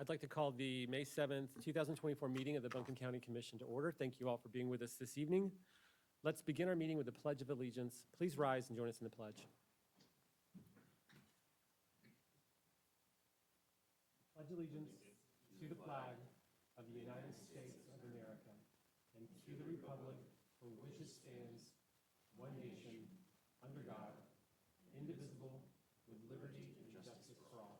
I'd like to call the May 7th, 2024 meeting of the Buncombe County Commission to order. Thank you all for being with us this evening. Let's begin our meeting with the Pledge of Allegiance. Please rise and join us in the pledge. Pledge allegiance to the flag of the United States of America and to the republic for which it stands, one nation, under God, indivisible, with liberty and justice for all.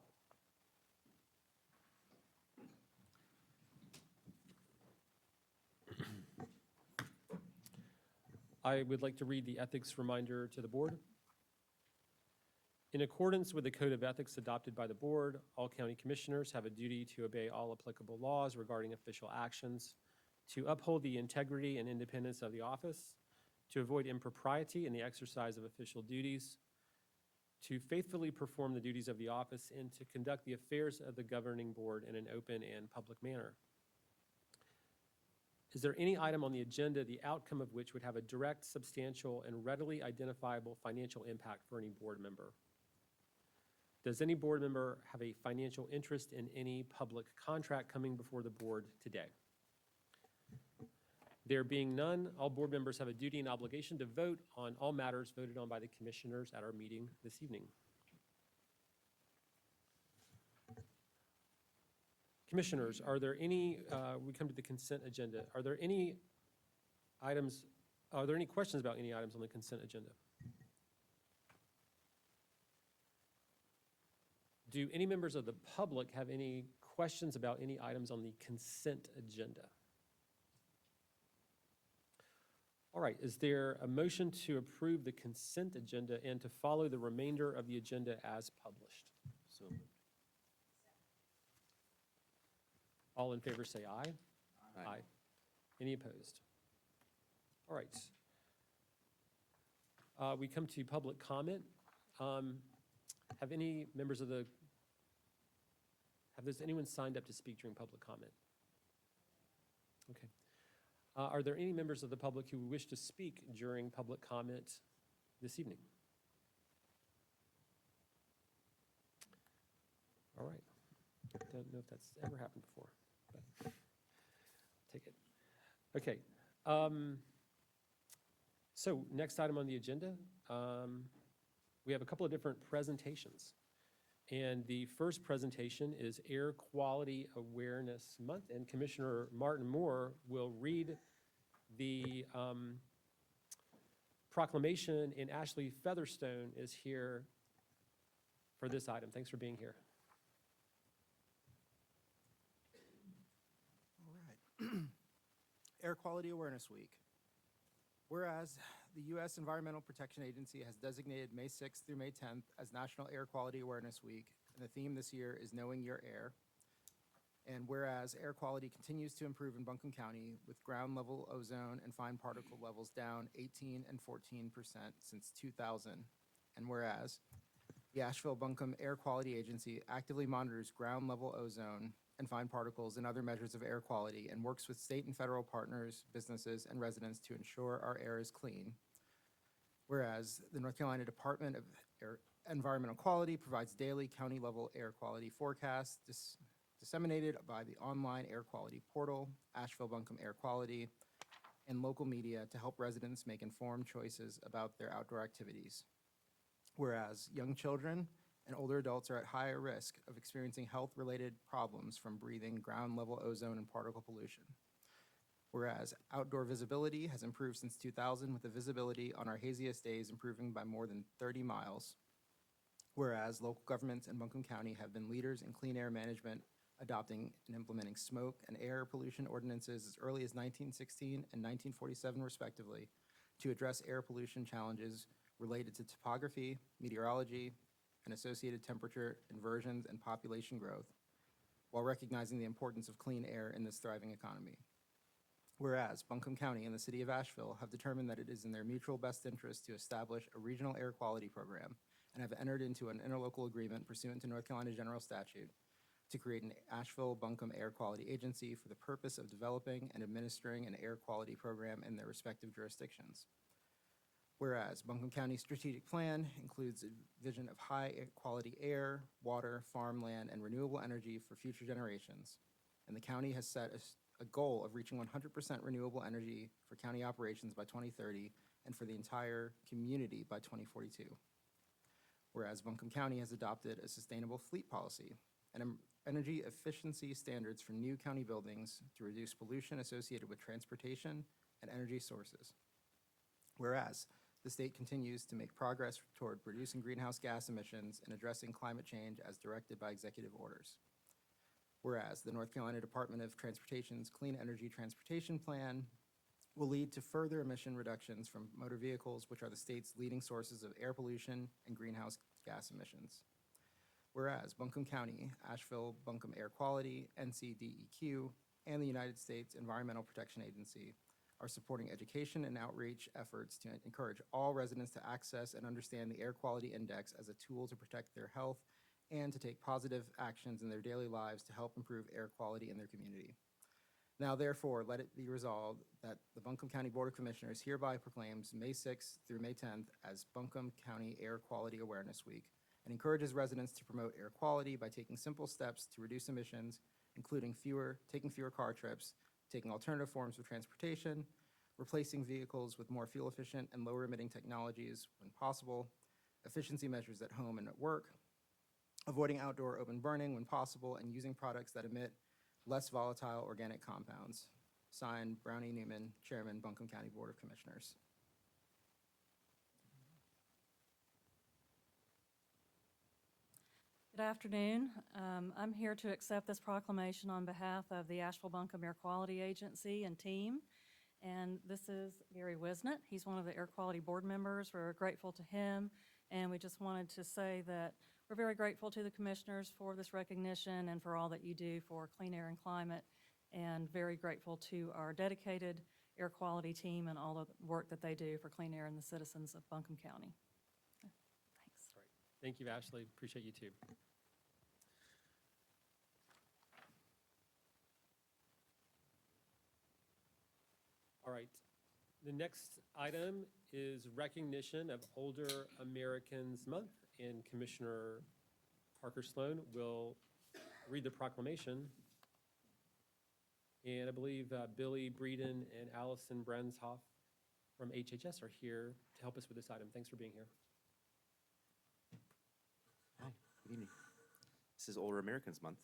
I would like to read the ethics reminder to the board. In accordance with the Code of Ethics adopted by the board, all county commissioners have a duty to obey all applicable laws regarding official actions, to uphold the integrity and independence of the office, to avoid impropriety in the exercise of official duties, to faithfully perform the duties of the office, and to conduct the affairs of the governing board in an open and public manner. Is there any item on the agenda, the outcome of which would have a direct, substantial, and readily identifiable financial impact for any board member? Does any board member have a financial interest in any public contract coming before the board today? There being none, all board members have a duty and obligation to vote on all matters voted on by the commissioners at our meeting this evening. Commissioners, are there any, we come to the consent agenda. Are there any questions about any items on the consent agenda? Do any members of the public have any questions about any items on the consent agenda? All right, is there a motion to approve the consent agenda and to follow the remainder of the agenda as published? So moved. All in favor say aye. Aye. Any opposed? All right. We come to public comment. Have any members of has anyone signed up to speak during public comment? Okay. Are there any members of the public who wish to speak during public comment this evening? All right. Don't know if that's ever happened before, but take it. Okay. So next item on the agenda, we have a couple of different presentations. And the first presentation is Air Quality Awareness Month, and Commissioner Martin Moore will read the proclamation, and Ashley Featherstone is here for this item. Thanks for being here. All right. Air Quality Awareness Week. Whereas the U.S. Environmental Protection Agency has designated May 6th through May 10th as National Air Quality Awareness Week, and the theme this year is Knowing Your Air. And whereas air quality continues to improve in Buncombe County with ground level ozone and fine particle levels down 18% and 14% since 2000. And whereas the Asheville-Buncombe Air Quality Agency actively monitors ground level ozone and fine particles and other measures of air quality and works with state and federal partners, businesses, and residents to ensure our air is clean. Whereas the North Carolina Department of Environmental Quality provides daily county-level air quality forecasts disseminated by the online air quality portal, Asheville-Buncombe Air Quality, and local media to help residents make informed choices about their outdoor activities. Whereas young children and older adults are at higher risk of experiencing health-related problems from breathing ground-level ozone and particle pollution. Whereas outdoor visibility has improved since 2000, with the visibility on our haziest days improving by more than 30 miles. Whereas local governments in Buncombe County have been leaders in clean air management, adopting and implementing smoke and air pollution ordinances as early as 1916 and 1947 respectively to address air pollution challenges related to topography, meteorology, and associated temperature inversions and population growth, while recognizing the importance of clean air in this thriving economy. Whereas Buncombe County and the City of Asheville have determined that it is in their mutual best interest to establish a regional air quality program and have entered into an interlocal agreement pursuant to North Carolina General Statute to create an Asheville-Buncombe Air Quality Agency for the purpose of developing and administering an air quality program in their respective jurisdictions. Whereas Buncombe County's strategic plan includes a vision of high-quality air, water, farmland, and renewable energy for future generations. And the county has set a goal of reaching 100% renewable energy for county operations by 2030 and for the entire community by 2042. Whereas Buncombe County has adopted a sustainable fleet policy and energy efficiency standards for new county buildings to reduce pollution associated with transportation and energy sources. Whereas the state continues to make progress toward reducing greenhouse gas emissions and addressing climate change as directed by executive orders. Whereas the North Carolina Department of Transportation's Clean Energy Transportation Plan will lead to further emission reductions from motor vehicles, which are the state's leading sources of air pollution and greenhouse gas emissions. Whereas Buncombe County, Asheville Buncombe Air Quality, NCDEQ, and the United States Environmental Protection Agency are supporting education and outreach efforts to encourage all residents to access and understand the Air Quality Index as a tool to protect their health and to take positive actions in their daily lives to help improve air quality in their community. Now, therefore, let it be resolved that the Buncombe County Board of Commissioners hereby proclaims May 6th through May 10th as Buncombe County Air Quality Awareness Week and encourages residents to promote air quality by taking simple steps to reduce emissions, including taking fewer car trips, taking alternative forms of transportation, replacing vehicles with more fuel-efficient and lower-emitting technologies when possible, efficiency measures at home and at work, avoiding outdoor open burning when possible, and using products that emit less volatile organic compounds. Signed, Brownie Newman, Chairman, Buncombe County Board of Commissioners. Good afternoon. I'm here to accept this proclamation on behalf of the Asheville Buncombe Air Quality Agency and team. And this is Gary Wisnett. He's one of the Air Quality Board members. We're grateful to him. And we just wanted to say that we're very grateful to the commissioners for this recognition and for all that you do for clean air and climate. And very grateful to our dedicated air quality team and all the work that they do for clean air and the citizens of Buncombe County. Okay. Thanks. All right. Thank you, Ashley. Appreciate you too. All right. The next item is recognition of Older Americans Month, and Commissioner Parker Sloan will read the proclamation. And I believe Billy Breeden and Allison Brenshoff from HHS are here to help us with this item. Thanks for being here. Hi, good evening. This is Older Americans Month.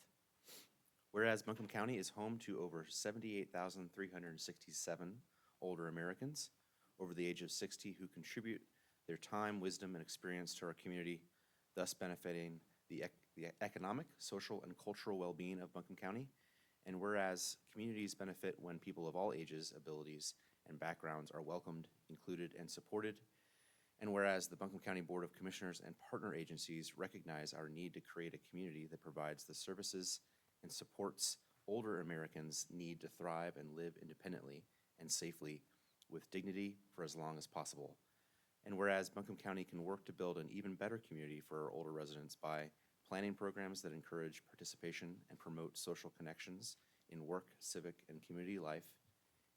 Whereas Buncombe County is home to over 78,367 older Americans over the age of 60 who contribute their time, wisdom, and experience to our community, thus benefiting the economic, social, and cultural well-being of Buncombe County. And whereas communities benefit when people of all ages, abilities, and backgrounds are welcomed, included, and supported. And whereas the Buncombe County Board of Commissioners and partner agencies recognize our need to create a community that provides the services and supports older Americans' need to thrive and live independently and safely with dignity for as long as possible. And whereas Buncombe County can work to build an even better community for our older residents by planning programs that encourage participation and promote social connections in work, civic, and community life,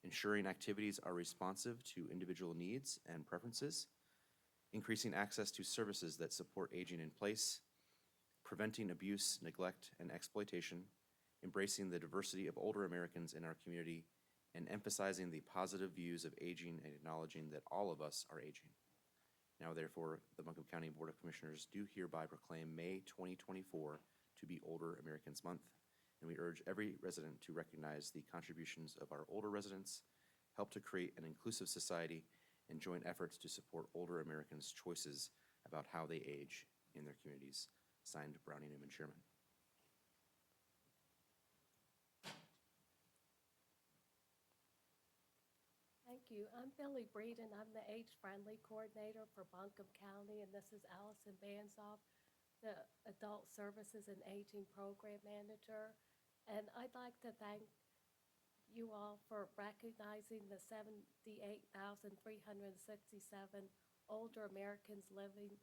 ensuring activities are responsive to individual needs and preferences, increasing access to services that support aging in place, preventing abuse, neglect, and exploitation, embracing the diversity of older Americans in our community, and emphasizing the positive views of aging and acknowledging that all of us are aging. Now, therefore, the Buncombe County Board of Commissioners do hereby proclaim May 2024 to be Older Americans Month, and we urge every resident to recognize the contributions of our older residents, help to create an inclusive society, and join efforts to support older Americans' choices about how they age in their communities. Signed, Brownie Newman, Chairman. Thank you. I'm Billy Breeden. I'm the Age-Friendly Coordinator for Buncombe County, and this is Allison Banzoff, the Adult Services and Aging Program Manager. And I'd like to thank you all for recognizing the 78,367 older Americans living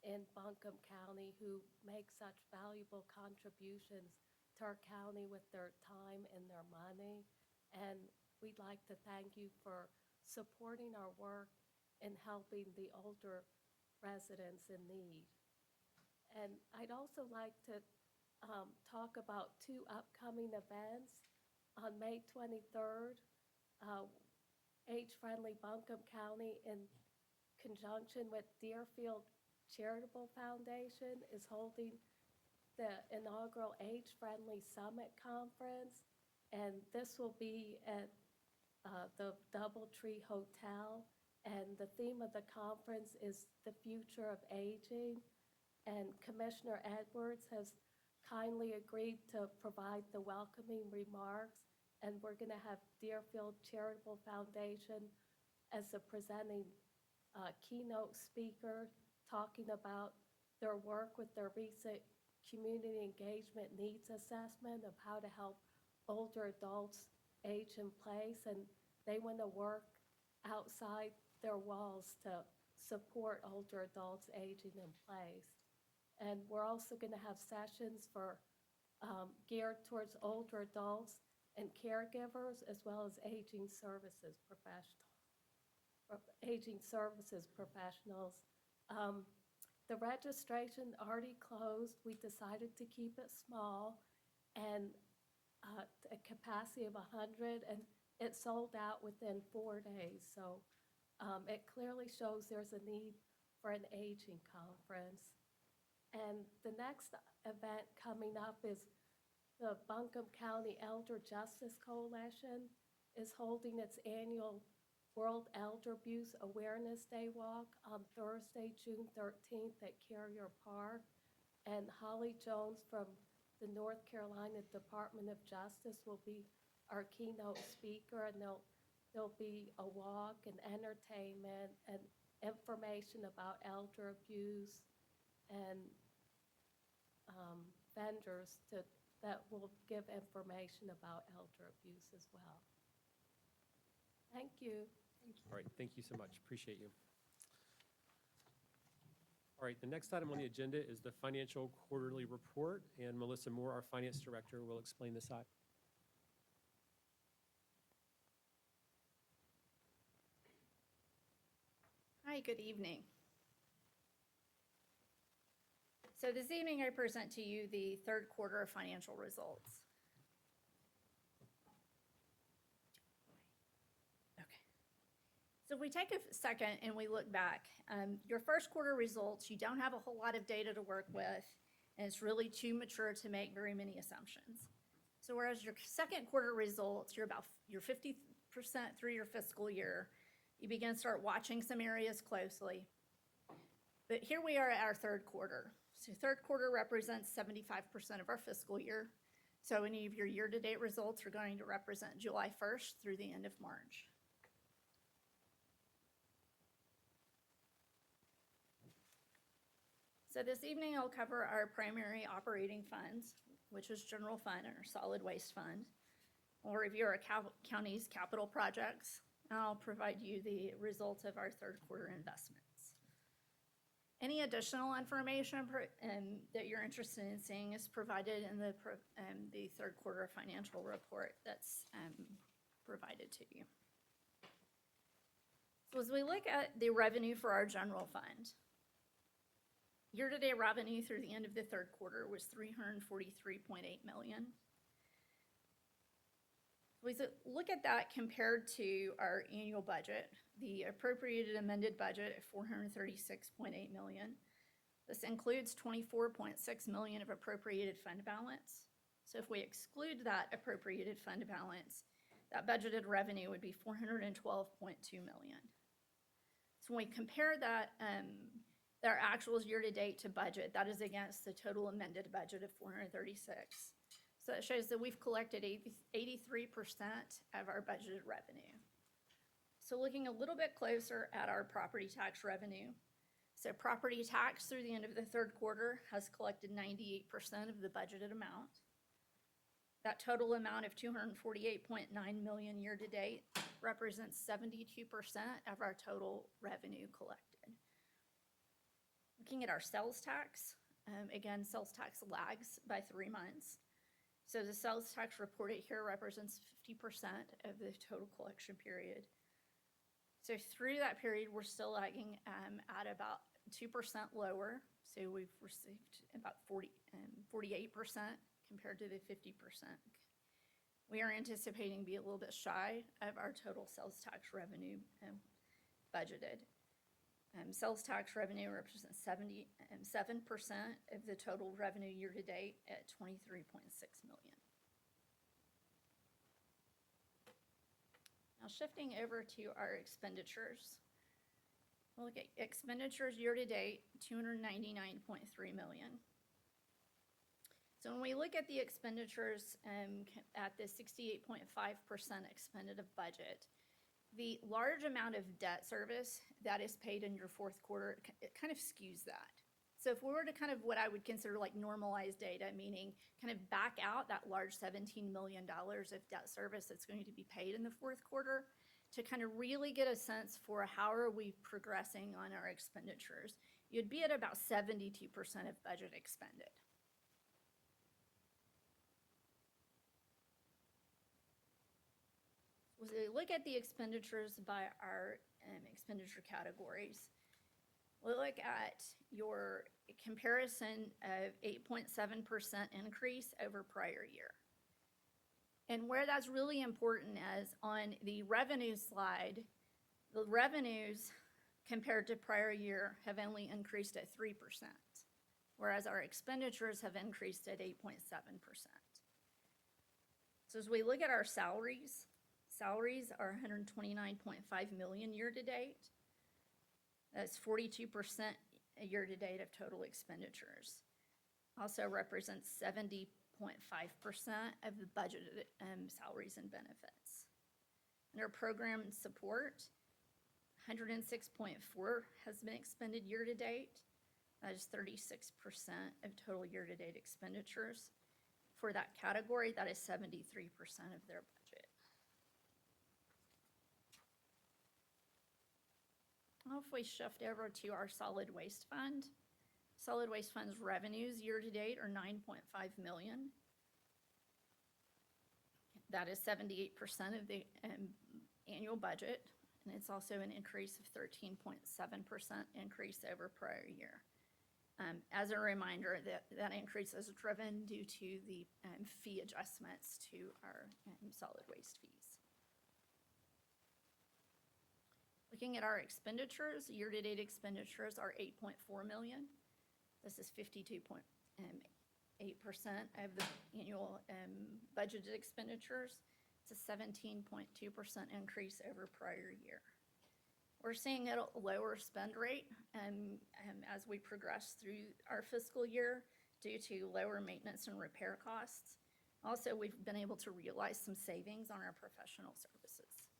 in Buncombe County who make such valuable contributions to our county with their time and their money. And we'd like to thank you for supporting our work in helping the older residents in need. And I'd also like to talk about two upcoming events. On May 23rd, Age-Friendly Buncombe County, in conjunction with Deerfield Charitable Foundation, is holding the inaugural Age-Friendly Summit Conference, and this will be at the DoubleTree Hotel, and the theme of the conference is the future of aging, and Commissioner Edwards has kindly agreed to provide the welcoming remarks, and we're going to have Deerfield Charitable Foundation as the presenting keynote speaker, talking about their work with their recent community engagement needs assessment of how to help older adults age in place, and they want to work outside their walls to support older adults aging in place. And we're also going to have sessions for geared towards older adults and caregivers, as well as aging services professionals. The registration already closed. We decided to keep it small and a capacity of 100, and it sold out within 4 days. So it clearly shows there's a need for an aging conference. And the next event coming up is the Buncombe County Elder Justice Coalition is holding its annual World Elder Abuse Awareness Day Walk on Thursday, June 13th at Carrier Park. And Holly Jones from the North Carolina Department of Justice will be our keynote speaker, and there'll be a walk and entertainment and information about elder abuse, and vendors that will give information about elder abuse as well. Thank you. All right, thank you so much. Appreciate you. All right, the next item on the agenda is the financial quarterly report, and Melissa Moore, our finance director, will explain this item. Hi, good evening. So this evening I present to you the third quarter financial results. Okay. So if we take a second and we look back, your first quarter results, you don't have a whole lot of data to work with, and it's really too mature to make very many assumptions. So whereas your second quarter results, you're 50% through your fiscal year, you begin to start watching some areas closely. But here we are at our third quarter. So third quarter represents 75% of our fiscal year. So any of your year-to-date results are going to represent July 1st through the end of March. So this evening I'll cover our primary operating funds, which is general fund and our solid waste fund. We'll review our county's capital projects, and I'll provide you the results of our third quarter investments. Any additional information that you're interested in seeing is provided in the third quarter financial report that's provided to you. So as we look at the revenue for our general fund, year-to-date revenue through the end of the third quarter was $343.8 million. We look at that compared to our annual budget, the appropriated amended budget of $436.8 million. This includes $24.6 million of appropriated fund balance. So if we exclude that appropriated fund balance, that budgeted revenue would be $412.2 million. So when we compare that, our actuals year-to-date to budget, that is against the total amended budget of $436. So it shows that we've collected 83% of our budgeted revenue. So looking a little bit closer at our property tax revenue. So property tax through the end of the third quarter has collected 98% of the budgeted amount. That total amount of $248.9 million year-to-date represents 72% of our total revenue collected. Looking at our sales tax, again, sales tax lags by 3 months. So the sales tax reported here represents 50% of the total collection period. So through that period, we're still lagging at about 2% lower. So we've received about 48% compared to the 50%. We are anticipating to be a little bit shy of our total sales tax revenue budgeted. Sales tax revenue represents 77% of the total revenue year-to-date at $23.6 million. Now shifting over to our expenditures. We'll look at expenditures year-to-date, $299.3 million. So when we look at the expenditures at the 68.5% expended of budget, the large amount of debt service that is paid in your fourth quarter, it kind of skews that. So if we were to kind of what I would consider like normalized data, meaning kind of back out that large $17 million of debt service that's going to be paid in the fourth quarter, to kind of really get a sense for how are we progressing on our expenditures, you'd be at about 72% of budget expended. So look at the expenditures by our expenditure categories. We'll look at your comparison of 8.7% increase over prior year. And where that's really important is on the revenue slide, the revenues compared to prior year have only increased at 3%, whereas our expenditures have increased at 8.7%. So as we look at our salaries are $129.5 million year-to-date. That's 42% year-to-date of total expenditures. Also represents 70.5% of the budgeted salaries and benefits. Under program and support, 106.4 has been expended year-to-date. That is 36% of total year-to-date expenditures. For that category, that is 73% of their budget. Now if we shift over to our solid waste fund, solid waste fund's revenues year-to-date are $9.5 million. That is 78% of the annual budget, and it's also an increase of 13.7% increase over prior year. As a reminder, that increase is driven due to the fee adjustments to our solid waste fees. Looking at our expenditures, year-to-date expenditures are $8.4 million. This is 52.8% of the annual budgeted expenditures. It's a 17.2% increase over prior year. We're seeing a lower spend rate as we progress through our fiscal year due to lower maintenance and repair costs. Also, we've been able to realize some savings on our professional services.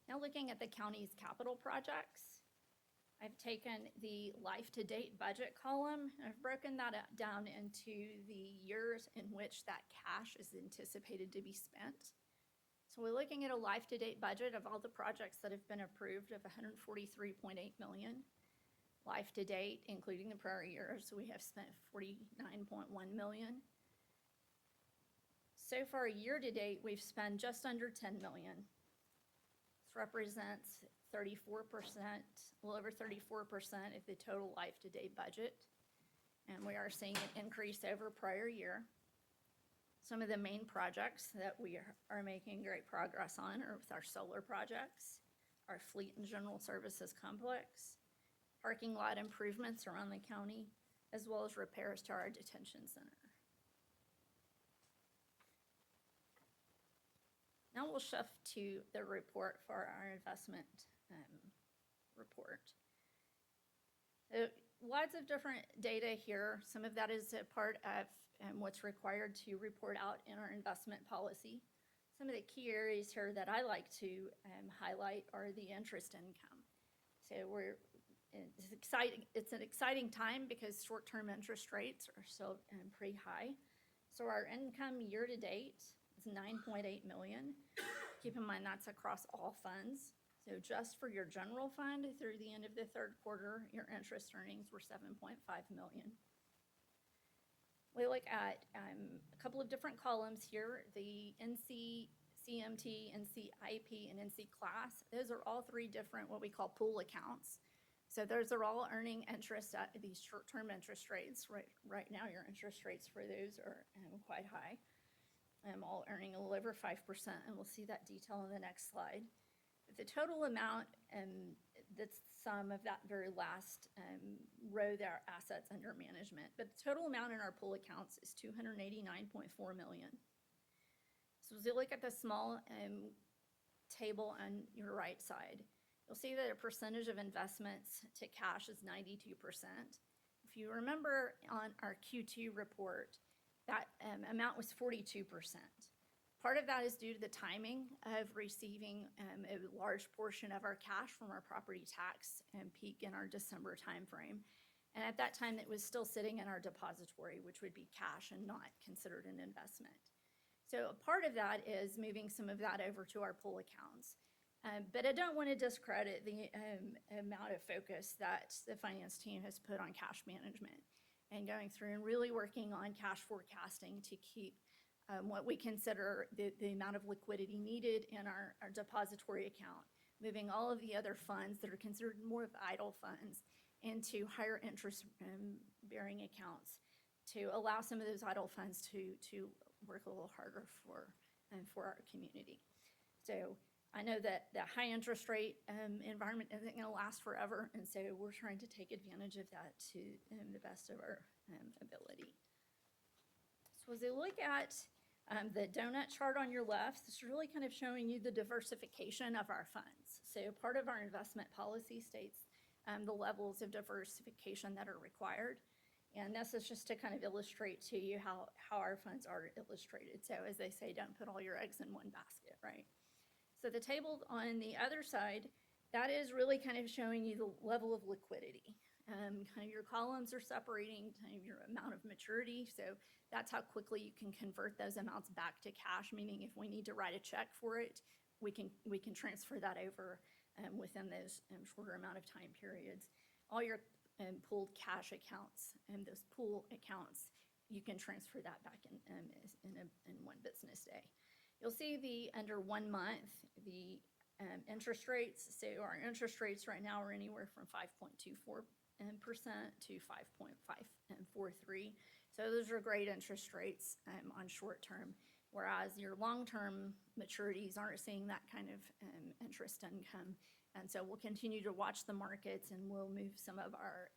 Now looking at the county's capital projects, I've taken the life-to-date budget column and I've broken that down into the years in which that cash is anticipated to be spent. So we're looking at a life-to-date budget of all the projects that have been approved of $143.8 million. Life-to-date, including the prior years, we have spent $49.1 million. So far, year-to-date, we've spent just under $10 million. This represents 34%, a little over 34% of the total life-to-date budget. And we are seeing an increase over prior year. Some of the main projects that we are making great progress on are with our solar projects, our fleet and general services complex, parking lot improvements around the county, as well as repairs to our detention center. Now we'll shift to the report for our investment report. Lots of different data here. Some of that is a part of what's required to report out in our investment policy. Some of the key areas here that I like to highlight are the interest income. So it's an exciting time because short-term interest rates are still pretty high. So our income year-to-date is $9.8 million. Keep in mind that's across all funds. So just for your general fund through the end of the third quarter, your interest earnings were $7.5 million. We look at a couple of different columns here. The NC CMT, NC IP, and NC class. Those are all three different, what we call pool accounts. So those are all earning interest at these short-term interest rates. Right now, your interest rates for those are quite high. All earning a little over 5%, and we'll see that detail in the next slide. The total amount, that's some of that very last row there, assets under management. But the total amount in our pool accounts is $289.4 million. So as you look at the small table on your right side, you'll see that a percentage of investments to cash is 92%. If you remember on our Q2 report, that amount was 42%. Part of that is due to the timing of receiving a large portion of our cash from our property tax peak in our December timeframe. And at that time, it was still sitting in our depository, which would be cash and not considered an investment. So a part of that is moving some of that over to our pool accounts. But I don't want to discredit the amount of focus that the finance team has put on cash management and going through and really working on cash forecasting to keep what we consider the amount of liquidity needed in our depository account, moving all of the other funds that are considered more of idle funds into higher interest bearing accounts to allow some of those idle funds to work a little harder for our community. So I know that the high interest rate environment isn't going to last forever, and so we're trying to take advantage of that to the best of our ability. So as you look at the donut chart on your left, this is really kind of showing you the diversification of our funds. So part of our investment policy states the levels of diversification that are required. And this is just to kind of illustrate to you how our funds are illustrated. So as they say, don't put all your eggs in one basket, right? So the table on the other side, that is really kind of showing you the level of liquidity. Kind of your columns are separating kind of your amount of maturity. So that's how quickly you can convert those amounts back to cash, meaning if we need to write a check for it, we can transfer that over within those shorter amount of time periods. All your pooled cash accounts and those pool accounts, you can transfer that back in one business day. You'll see under 1 month, the interest rates. So our interest rates right now are anywhere from 5.24% to 5.543%. So those are great interest rates on short term, whereas your long-term maturities aren't seeing that kind of interest income. And so we'll continue to watch the markets, and we'll move some of our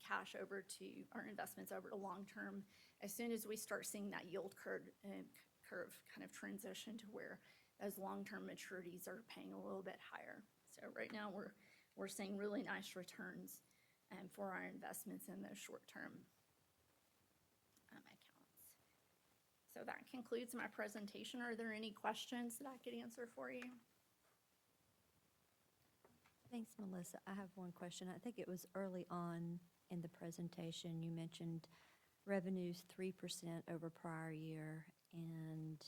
cash over to our investments over to long-term as soon as we start seeing that yield curve kind of transition to where those long-term maturities are paying a little bit higher. So right now we're seeing really nice returns for our investments in those short-term accounts. So that concludes my presentation. Are there any questions that I could answer for you? Thanks, Melissa. I have one question. I think it was early on in the presentation, you mentioned revenues 3% over prior year and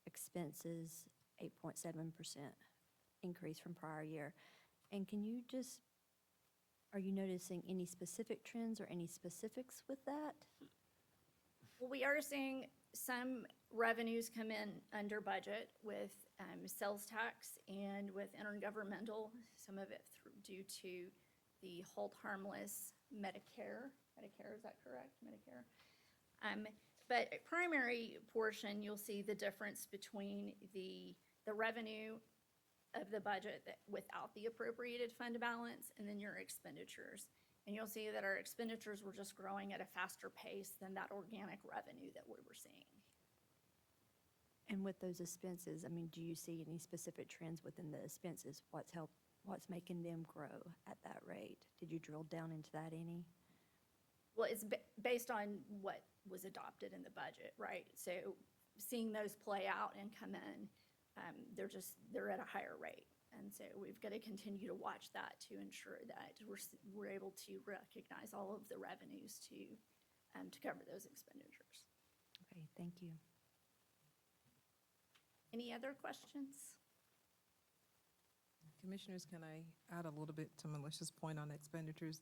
expenses 8.7% increase from prior year. And are you noticing any specific trends or any specifics with that? Well, we are seeing some revenues come in under budget with sales tax and with intergovernmental, some of it due to the hold harmless Medicare. Medicare, is that correct? Medicare. But primary portion, you'll see the difference between the revenue of the budget without the appropriated fund balance and then your expenditures. And you'll see that our expenditures were just growing at a faster pace than that organic revenue that we were seeing. And with those expenses, I mean, do you see any specific trends within the expenses? What's making them grow at that rate? Did you drill down into that any? Well, it's based on what was adopted in the budget, right? So seeing those play out and come in, they're at a higher rate. And so we've got to continue to watch that to ensure that we're able to recognize all of the revenues to cover those expenditures. Okay, thank you. Any other questions? Commissioners, can I add a little bit to Melissa's point on expenditures?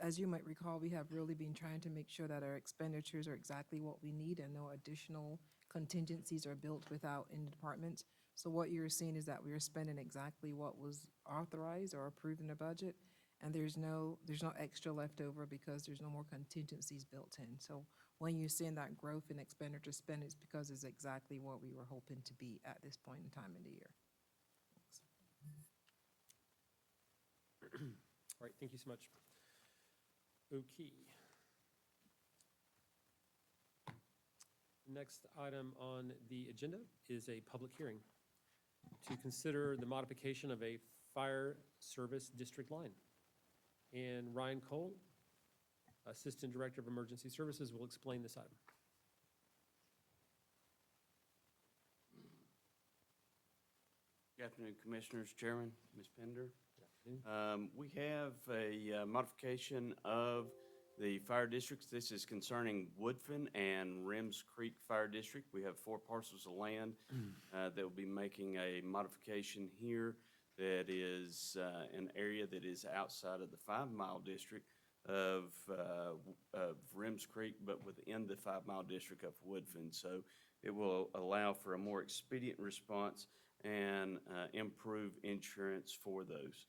As you might recall, we have really been trying to make sure that our expenditures are exactly what we need and no additional contingencies are built without in the departments. So what you're seeing is that we are spending exactly what was authorized or approved in the budget, and there's no extra left over because there's no more contingencies built in. So when you're seeing that growth in expenditure spend, it's because it's exactly what we were hoping to be at this point in time in the year. All right, thank you so much. Okay. Next item on the agenda is a public hearing to consider the modification of a fire service district line. And Ryan Cole, Assistant Director of Emergency Services, will explain this item. Good afternoon, Commissioners, Chairman, Ms. Pender. We have a modification of the fire districts. This is concerning Woodfin and Rims Creek Fire District. We have 4 parcels of land that will be making a modification here that is an area that is outside of the 5-mile district of Rims Creek, but within the 5-mile district of Woodfin. So it will allow for a more expedient response and improve insurance for those.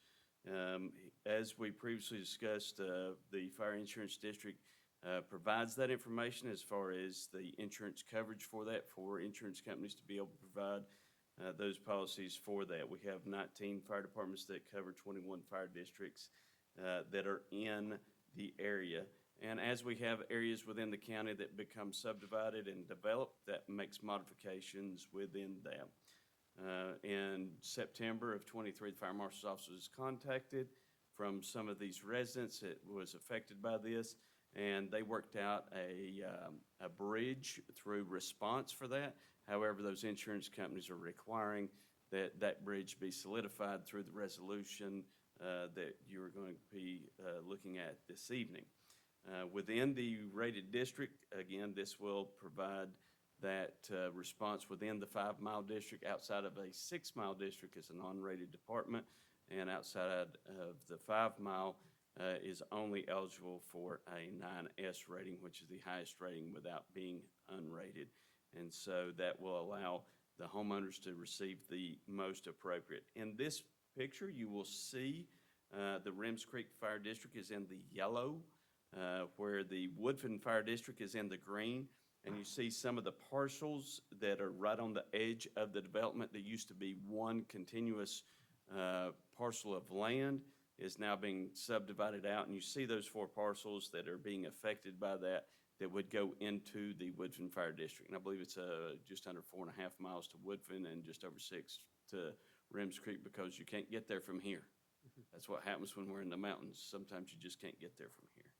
As we previously discussed, the Fire Insurance District provides that information as far as the insurance coverage for that, for insurance companies to be able to provide those policies for that. We have 19 fire departments that cover 21 fire districts that are in the area. And as we have areas within the county that become subdivided and developed, that makes modifications within that. In September of '23, the Fire Marshal's Office was contacted from some of these residents that was affected by this, and they worked out a bridge through response for that. However, those insurance companies are requiring that that bridge be solidified through the resolution that you're going to be looking at this evening. Within the rated district, again, this will provide that response within the 5-mile district. Outside of a 6-mile district is a non-rated department, and outside of the 5-mile is only eligible for a 9S rating, which is the highest rating without being unrated. And so that will allow the homeowners to receive the most appropriate. In this picture, you will see the Rims Creek Fire District is in the yellow, where the Woodfin Fire District is in the green. And you see some of the parcels that are right on the edge of the development that used to be one continuous parcel of land is now being subdivided out. And you see those 4 parcels that are being affected by that would go into the Woodfin Fire District. And I believe it's just under 4.5 miles to Woodfin and just over 6 to Rims Creek, because you can't get there from here. That's what happens when we're in the mountains. Sometimes you just can't get there from here.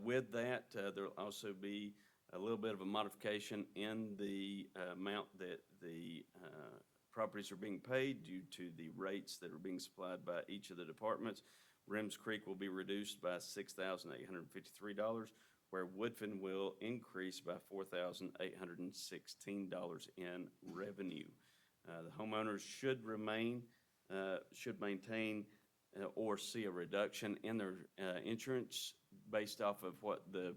With that, there'll also be a little bit of a modification in the amount that the properties are being paid due to the rates that are being supplied by each of the departments. Rims Creek will be reduced by $6,853, where Woodfin will increase by $4,816 in revenue. The homeowners should maintain or see a reduction in their insurance based off of what the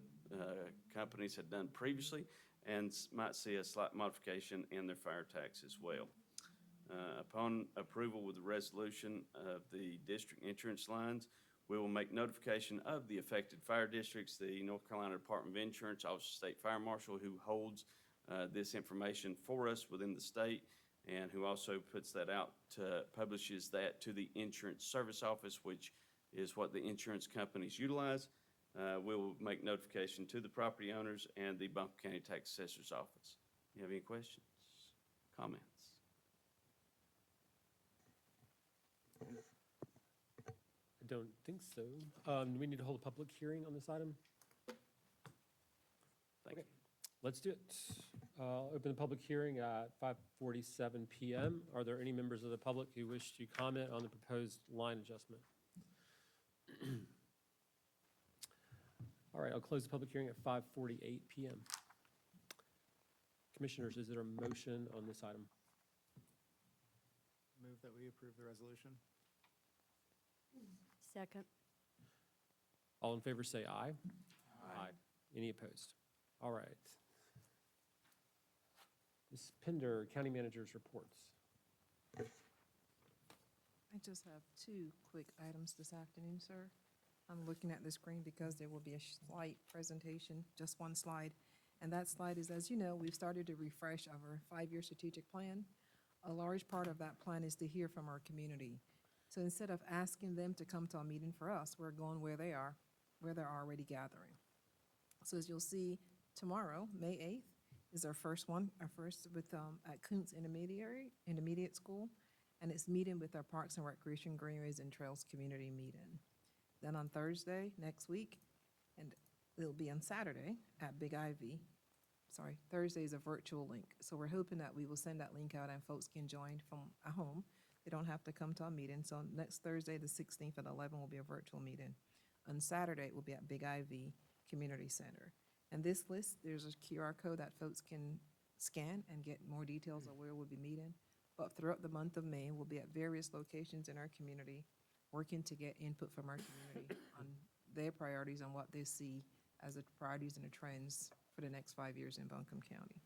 companies had done previously, and might see a slight modification in their fire tax as well. Upon approval with the resolution of the district insurance lines, we will make notification of the affected fire districts. The North Carolina Department of Insurance, Office of State Fire Marshal, who holds this information for us within the state, and who also puts that out, publishes that to the Insurance Service Office, which is what the insurance companies utilize. We will make notification to the property owners and the Buncombe County Tax Assessor's Office. You have any questions, comments? I don't think so. Do we need to hold a public hearing on this item? Thank you. Let's do it. I'll open the public hearing at 5:47 PM. Are there any members of the public who wish to comment on the proposed line adjustment? All right, I'll close the public hearing at 5:48 PM. Commissioners, is there a motion on this item? Move that we approve the resolution. Second. All in favor say aye. Aye. Any opposed? All right. Ms. Pender, County Manager's reports. I just have two quick items this afternoon, sir. I'm looking at the screen because there will be a slight presentation, just one slide. And that slide is, as you know, we've started to refresh our five-year strategic plan. A large part of that plan is to hear from our community. So instead of asking them to come to a meeting for us, we're going where they are, where they're already gathering. So as you'll see, tomorrow, May 8th, is our first one, with, at Kuntz Intermediate School. And it's meeting with our Parks and Recreation Greenways and Trails Community Meeting. Then on Thursday, next week, and it'll be on Saturday at Big Ivy. Thursday is a virtual link. So we're hoping that we will send that link out and folks can join from at home. They don't have to come to our meeting. So next Thursday, the 16th at 11 will be a virtual meeting. On Saturday, it will be at Big Ivy Community Center. And this list, there's a QR code that folks can scan and get more details of where we'll be meeting. But throughout the month of May, we'll be at various locations in our community, working to get input from our community on their priorities and what they see as the priorities and the trends for the next 5 years in Buncombe County.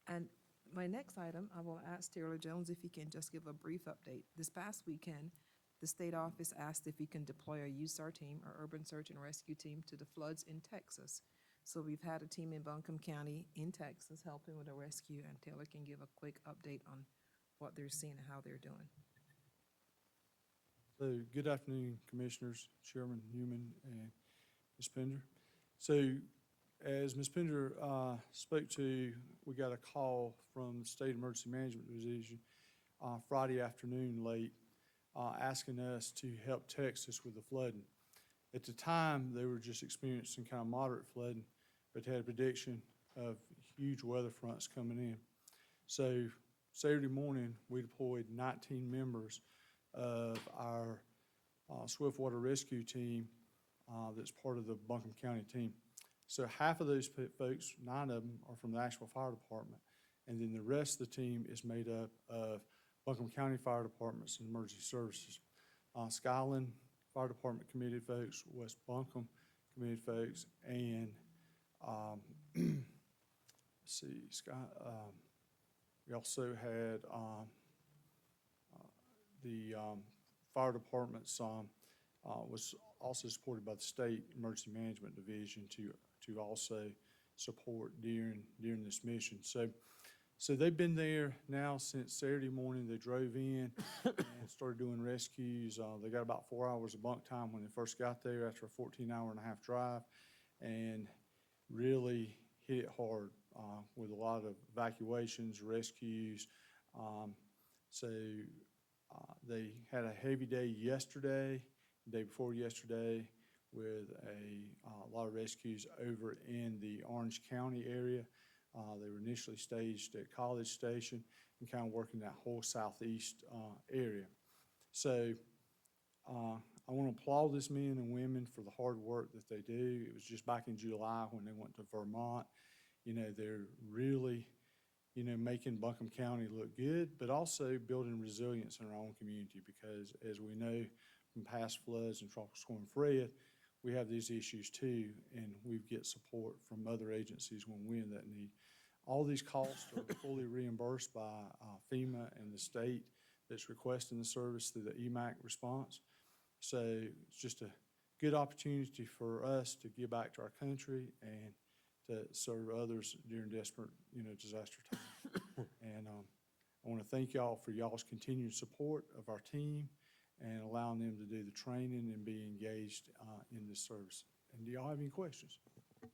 And my next item, I will ask Taylor Jones if he can just give a brief update. This past weekend, the state office asked if we can deploy our USAR team, our urban search and rescue team, to the floods in Texas. So we've had a team in Buncombe County in Texas helping with a rescue, and Taylor can give a quick update on what they're seeing and how they're doing. So, good afternoon, Commissioners, Chairman Newman, and Ms. Pender. So, as Ms. Pender spoke to, we got a call from the State Emergency Management Division Friday afternoon late, asking us to help Texas with the flooding. At the time, they were just experiencing kind of moderate flooding, but had a prediction of huge weather fronts coming in. So Saturday morning, we deployed 19 members of our Swiftwater Rescue Team that's part of the Buncombe County team. So half of those folks, 9 of them, are from the Asheville Fire Department, and then the rest of the team is made up of Buncombe County Fire Departments and Emergency Services. Skyland Fire Department committed folks, West Buncombe committed folks, and let's see, we also had the fire departments was also supported by the State Emergency Management Division to also support during this mission. So they've been there now since Saturday morning. They drove in and started doing rescues. They got about 4 hours of bunk time when they first got there after a 14-hour-and-a-half drive, and really hit it hard with a lot of evacuations, rescues. They had a heavy day yesterday, the day before yesterday, with a lot of rescues over in the Orange County area. They were initially staged at College Station and kind of working that whole southeast area. So I want to applaud these men and women for the hard work that they do. It was just back in July when they went to Vermont. You know, they're really, you know, making Buncombe County look good, but also building resilience in our own community, because as we know from past floods and Tropical Storm Fred, we have these issues too, and we get support from other agencies when we're in that need. All these costs are fully reimbursed by FEMA and the state that's requesting the service through the EMAC response. So it's just a good opportunity for us to give back to our country and to serve others during desperate, you know, disaster times. And I want to thank y'all for y'all's continued support of our team and allowing them to do the training and be engaged in this service. And do y'all have any questions? I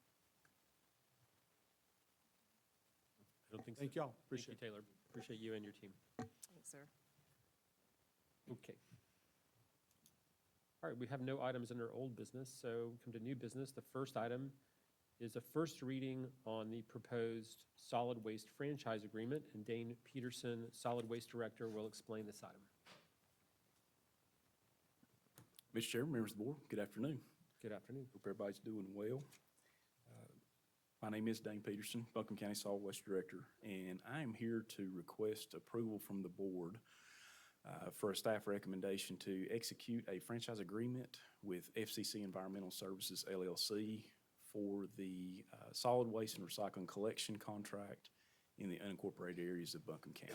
don't think so. Thank y'all. Thank you, Taylor. Appreciate you and your team. Thanks, sir. Okay. All right, we have no items under old business, so come to new business. The first item is a first reading on the proposed solid waste franchise agreement, and Dane Peterson, Solid Waste Director, will explain this item. Mr. Chairman, members of the board, good afternoon. Good afternoon. Hope everybody's doing well. My name is Dane Peterson, Buncombe County Solid Waste Director, and I am here to request approval from the board for a staff recommendation to execute a franchise agreement with FCC Environmental Services LLC for the solid waste and recycling collection contract in the unincorporated areas of Buncombe County.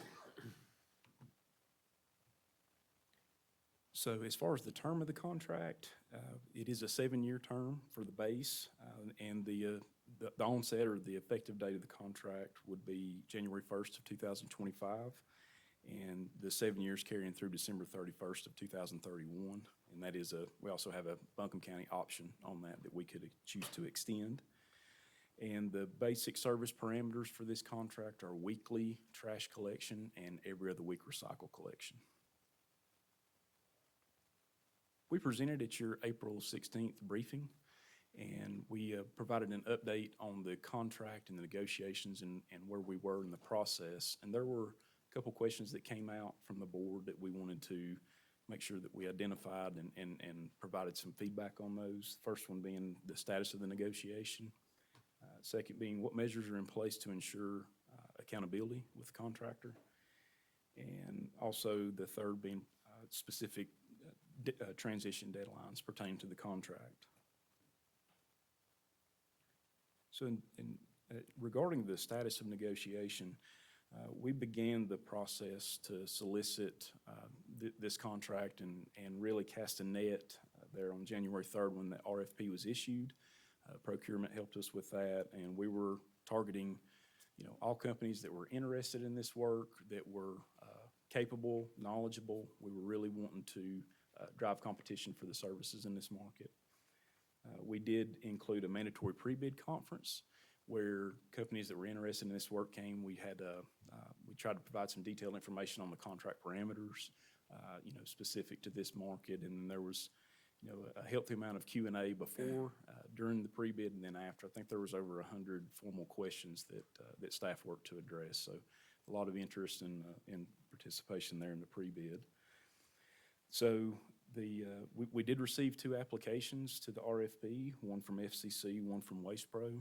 So as far as the term of the contract, it is a 7-year term for the base, and the onset or the effective date of the contract would be January 1st of 2025, and the 7 years carrying through December 31st of 2031. And that is we also have a Buncombe County option on that we could choose to extend. And the basic service parameters for this contract are weekly trash collection and every other week recycle collection. We presented at your April 16th briefing, and we provided an update on the contract and the negotiations and where we were in the process. And there were a couple questions that came out from the board that we wanted to make sure that we identified and provided some feedback on those. First one being the status of the negotiation. Second being what measures are in place to ensure accountability with the contractor. And also the third being specific transition deadlines pertaining to the contract. So regarding the status of negotiation, we began the process to solicit this contract and really cast a net there on January 3rd when the RFP was issued. Procurement helped us with that, and we were targeting, all companies that were interested in this work, that were capable, knowledgeable. We were really wanting to drive competition for the services in this market. We did include a mandatory pre-bid conference where companies that were interested in this work came. We tried to provide some detailed information on the contract parameters, specific to this market, and then there was a healthy amount of Q&A before, during the pre-bid, and then after. I think there was over 100 formal questions that staff worked to address. So a lot of interest in participation there in the pre-bid. So we did receive 2 applications to the RFP, one from FCC, one from Waste Pro.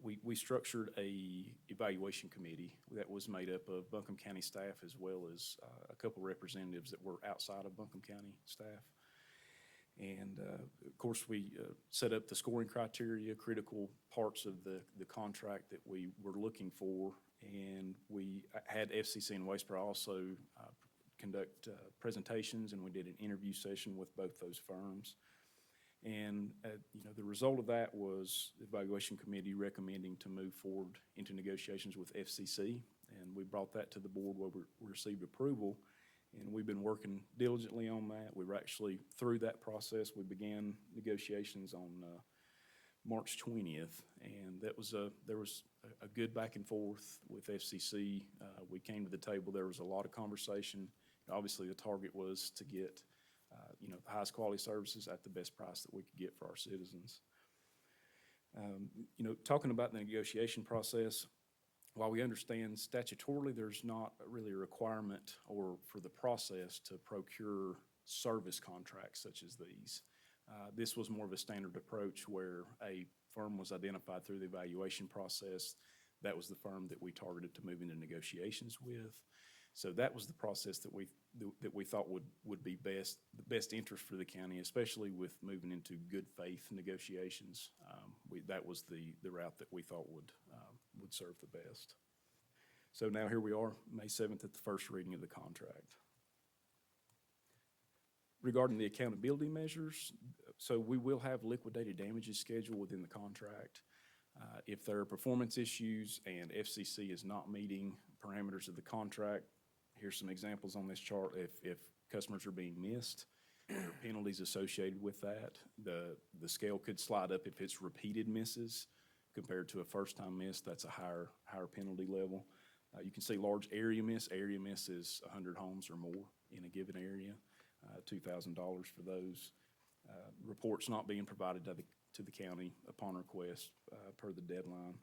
We structured a evaluation committee that was made up of Buncombe County staff as well as a couple representatives that were outside of Buncombe County staff. And of course, we set up the scoring criteria, critical parts of the contract that we were looking for, and we had FCC and Waste Pro also conduct presentations, and we did an interview session with both those firms. And the result of that was the evaluation committee recommending to move forward into negotiations with FCC, and we brought that to the board where we received approval. And we've been working diligently on that. We were actually through that process. We began negotiations on March 20th, and there was a good back and forth with FCC. We came to the table. There was a lot of conversation. Obviously, the target was to get the highest quality services at the best price that we could get for our citizens. Talking about the negotiation process, while we understand statutorily there's not really a requirement or for the process to procure service contracts such as these, this was more of a standard approach where a firm was identified through the evaluation process. That was the firm that we targeted to move into negotiations with. So that was the process that we thought would be the best interest for the county, especially with moving into good faith negotiations. That was the route that we thought would serve the best. So now here we are, May 7th at the first reading of the contract. Regarding the accountability measures, so we will have liquidated damages scheduled within the contract. If there are performance issues and FCC is not meeting parameters of the contract, here's some examples on this chart. If customers are being missed, there are penalties associated with that. The scale could slide up if it's repeated misses compared to a first-time miss. That's a higher penalty level. You can see large area miss. Area miss is 100 homes or more in a given area, $2,000 for those. Reports not being provided to the county upon request per the deadline.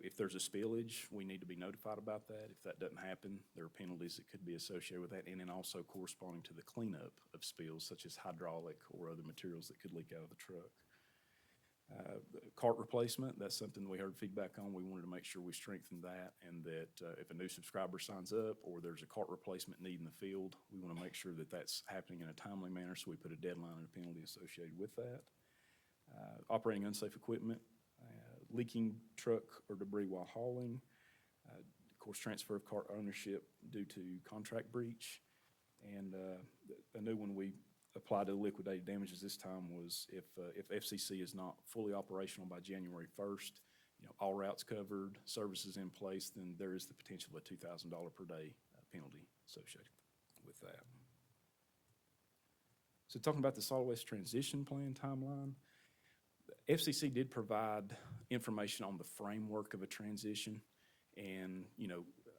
If there's a spillage, we need to be notified about that. If that doesn't happen, there are penalties that could be associated with that, and then also corresponding to the cleanup of spills, such as hydraulic or other materials that could leak out of the truck. Cart replacement, that's something we heard feedback on. We wanted to make sure we strengthened that, and that if a new subscriber signs up or there's a cart replacement need in the field, we want to make sure that that's happening in a timely manner, so we put a deadline and a penalty associated with that. operating unsafe equipment, leaking truck or debris while hauling, of course, transfer of cart ownership due to contract breach, and a new one we applied to the liquidated damages this time was if FCC is not fully operational by January 1st, all routes covered, services in place, then there is the potential of a $2,000 per day penalty associated with that. So talking about the solid waste transition plan timeline, FCC did provide information on the framework of a transition and,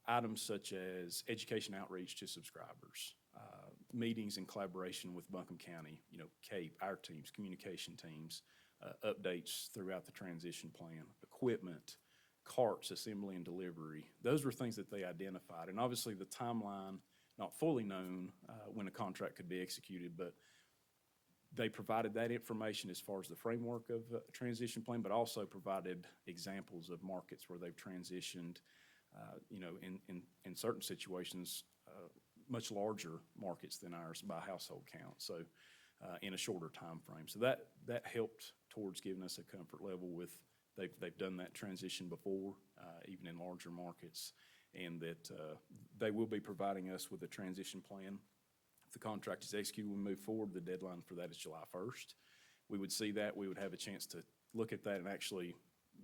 items such as education outreach to subscribers, meetings in collaboration with Buncombe County, CAPE, our teams, communication teams, updates throughout the transition plan, equipment, carts, assembly and delivery. Those were things that they identified. And obviously the timeline, not fully known when a contract could be executed, but they provided that information as far as the framework of a transition plan, but also provided examples of markets where they've transitioned, in certain situations, much larger markets than ours by household count. So in a shorter time frame. So that helped towards giving us a comfort level with they've done that transition before, even in larger markets, and that they will be providing us with a transition plan. If the contract is executed, we move forward. The deadline for that is July 1st. We would see that. We would have a chance to look at that and actually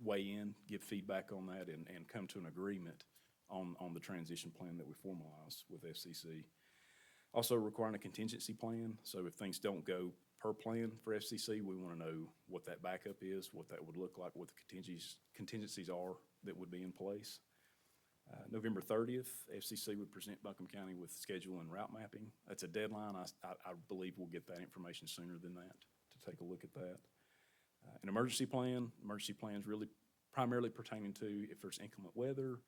weigh in, give feedback on that, and come to an agreement on the transition plan that we formalize with FCC. Also requiring a contingency plan. So if things don't go per plan for FCC, we want to know what that backup is, what that would look like, what the contingencies are that would be in place. November 30th, FCC would present Buncombe County with schedule and route mapping. That's a deadline. I believe we'll get that information sooner than that to take a look at that. An emergency plan is really primarily pertaining to if there's inclement weather,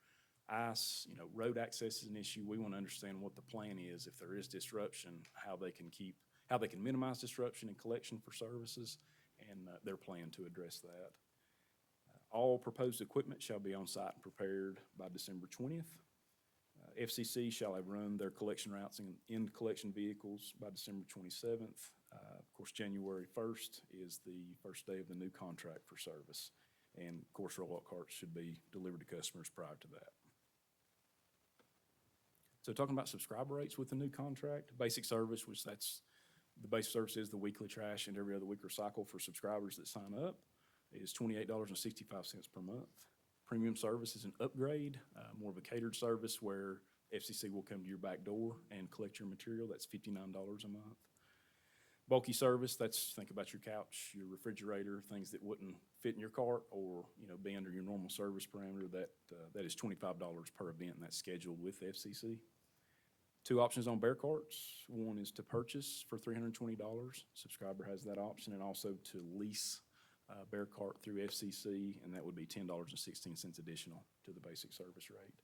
ice, road access is an issue. We want to understand what the plan is if there is disruption, how they can minimize disruption and collection for services, and their plan to address that. All proposed equipment shall be on site and prepared by December 20th. FCC shall have run their collection routes in collection vehicles by December 27th. Of course, January 1st is the first day of the new contract for service. And of course, roll-out carts should be delivered to customers prior to that. So talking about subscriber rates with the new contract, basic service, which the basic service is the weekly trash and every other week recycle for subscribers that sign up, is $28.65 per month. Premium service is an upgrade, more of a catered service where FCC will come to your back door and collect your material. That's $59 a month. Bulky service, think about your couch, your refrigerator, things that wouldn't fit in your cart or be under your normal service parameter. That is $25 per event, and that's scheduled with FCC. Two options on bear carts. One is to purchase for $320. Subscriber has that option, and also to lease a bear cart through FCC, and that would be $10.16 additional to the basic service rate.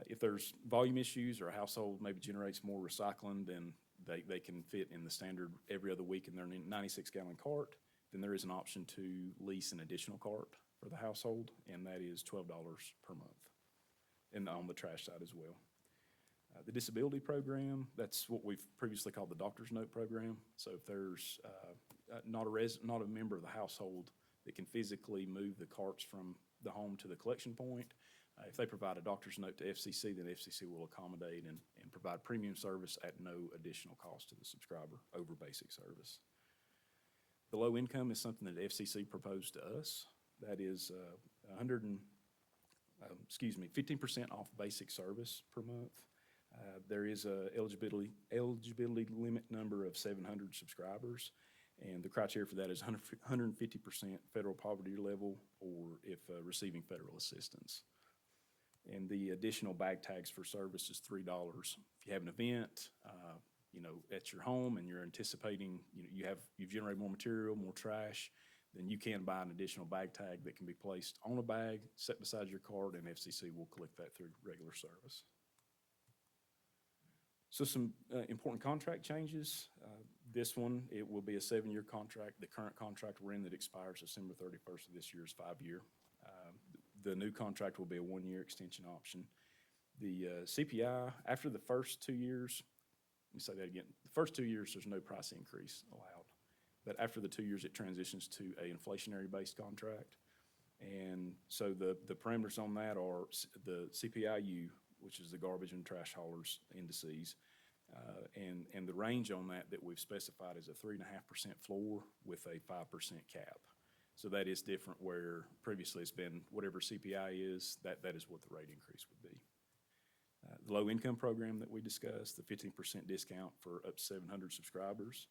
If there's volume issues or a household maybe generates more recycling than they can fit in the standard every other week in their 96-gallon cart, then there is an option to lease an additional cart for the household, and that is $12 per month, and on the trash side as well. The disability program, that's what we've previously called the doctor's note program. So if there's not a member of the household that can physically move the carts from the home to the collection point, if they provide a doctor's note to FCC, then FCC will accommodate and provide premium service at no additional cost to the subscriber over basic service. The low income is something that FCC proposed to us. That is 15% off basic service per month. There is a eligibility limit number of 700 subscribers, and the criteria for that is 150% federal poverty level or if receiving federal assistance. And the additional bag tags for service is $3. If you have an event, at your home and you're anticipating, you've generated more material, more trash, then you can buy an additional bag tag that can be placed on a bag, set beside your cart, and FCC will collect that through regular service. So some important contract changes. This one, it will be a 7-year contract. The current contract we're in that expires December 31st of this year is 5-year. The new contract will be a 1-year extension option. The CPI, after the first 2 years, let me say that again. The first 2 years, there's no price increase allowed. But after the 2 years, it transitions to a inflationary-based contract. And so the parameters on that are the CPIU, which is the garbage and trash haulers indices, and the range on that we've specified is a 3.5% floor with a 5% cap. So that is different where previously it's been whatever CPI is, that is what the rate increase would be. The low-income program that we discussed, the 15% discount for up to 700 subscribers.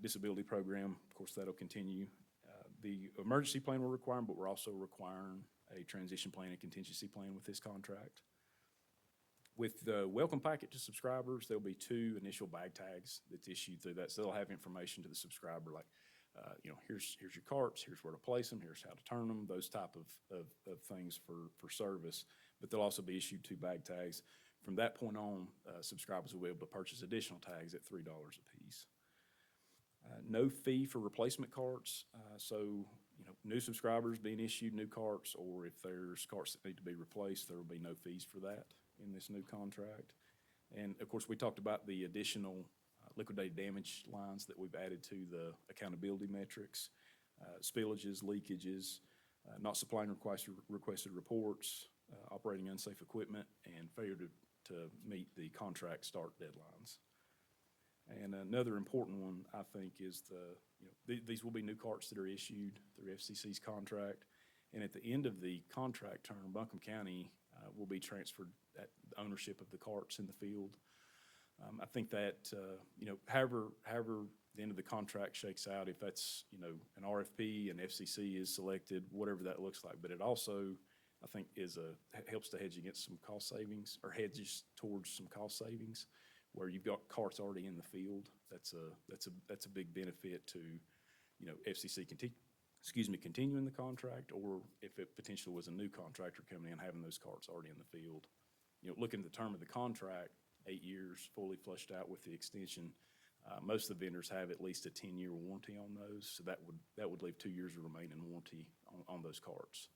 Disability program, of course, that'll continue. The emergency plan we're requiring, but we're also requiring a transition plan and contingency plan with this contract. With the welcome packet to subscribers, there'll be 2 initial bag tags that's issued through that. So they'll have information to the subscriber like, here's your carts, here's where to place them, here's how to turn them, those type of things for service. But they'll also be issued 2 bag tags. From that point on, subscribers will be able to purchase additional tags at $3 a piece. No fee for replacement carts. So, new subscribers being issued new carts, or if there's carts that need to be replaced, there will be no fees for that in this new contract. And of course, we talked about the additional liquidated damage lines that we've added to the accountability metrics, spillages, leakages, not supplying requested reports, operating unsafe equipment, and failure to meet the contract start deadlines. And another important one, I think, is these will be new carts that are issued through FCC's contract. And at the end of the contract term, Buncombe County will be transferred that ownership of the carts in the field. I think that, however the end of the contract shakes out, if that's, an RFP and FCC is selected, whatever that looks like. But it also, I think, helps to hedge against some cost savings, or hedges towards some cost savings, where you've got carts already in the field. That's a big benefit to, FCC continuing the contract, or if it potentially was a new contractor coming in, having those carts already in the field. Looking at the term of the contract, 8 years, fully flushed out with the extension. Most of the vendors have at least a 10-year warranty on those, so that would leave 2 years of remaining warranty on those carts.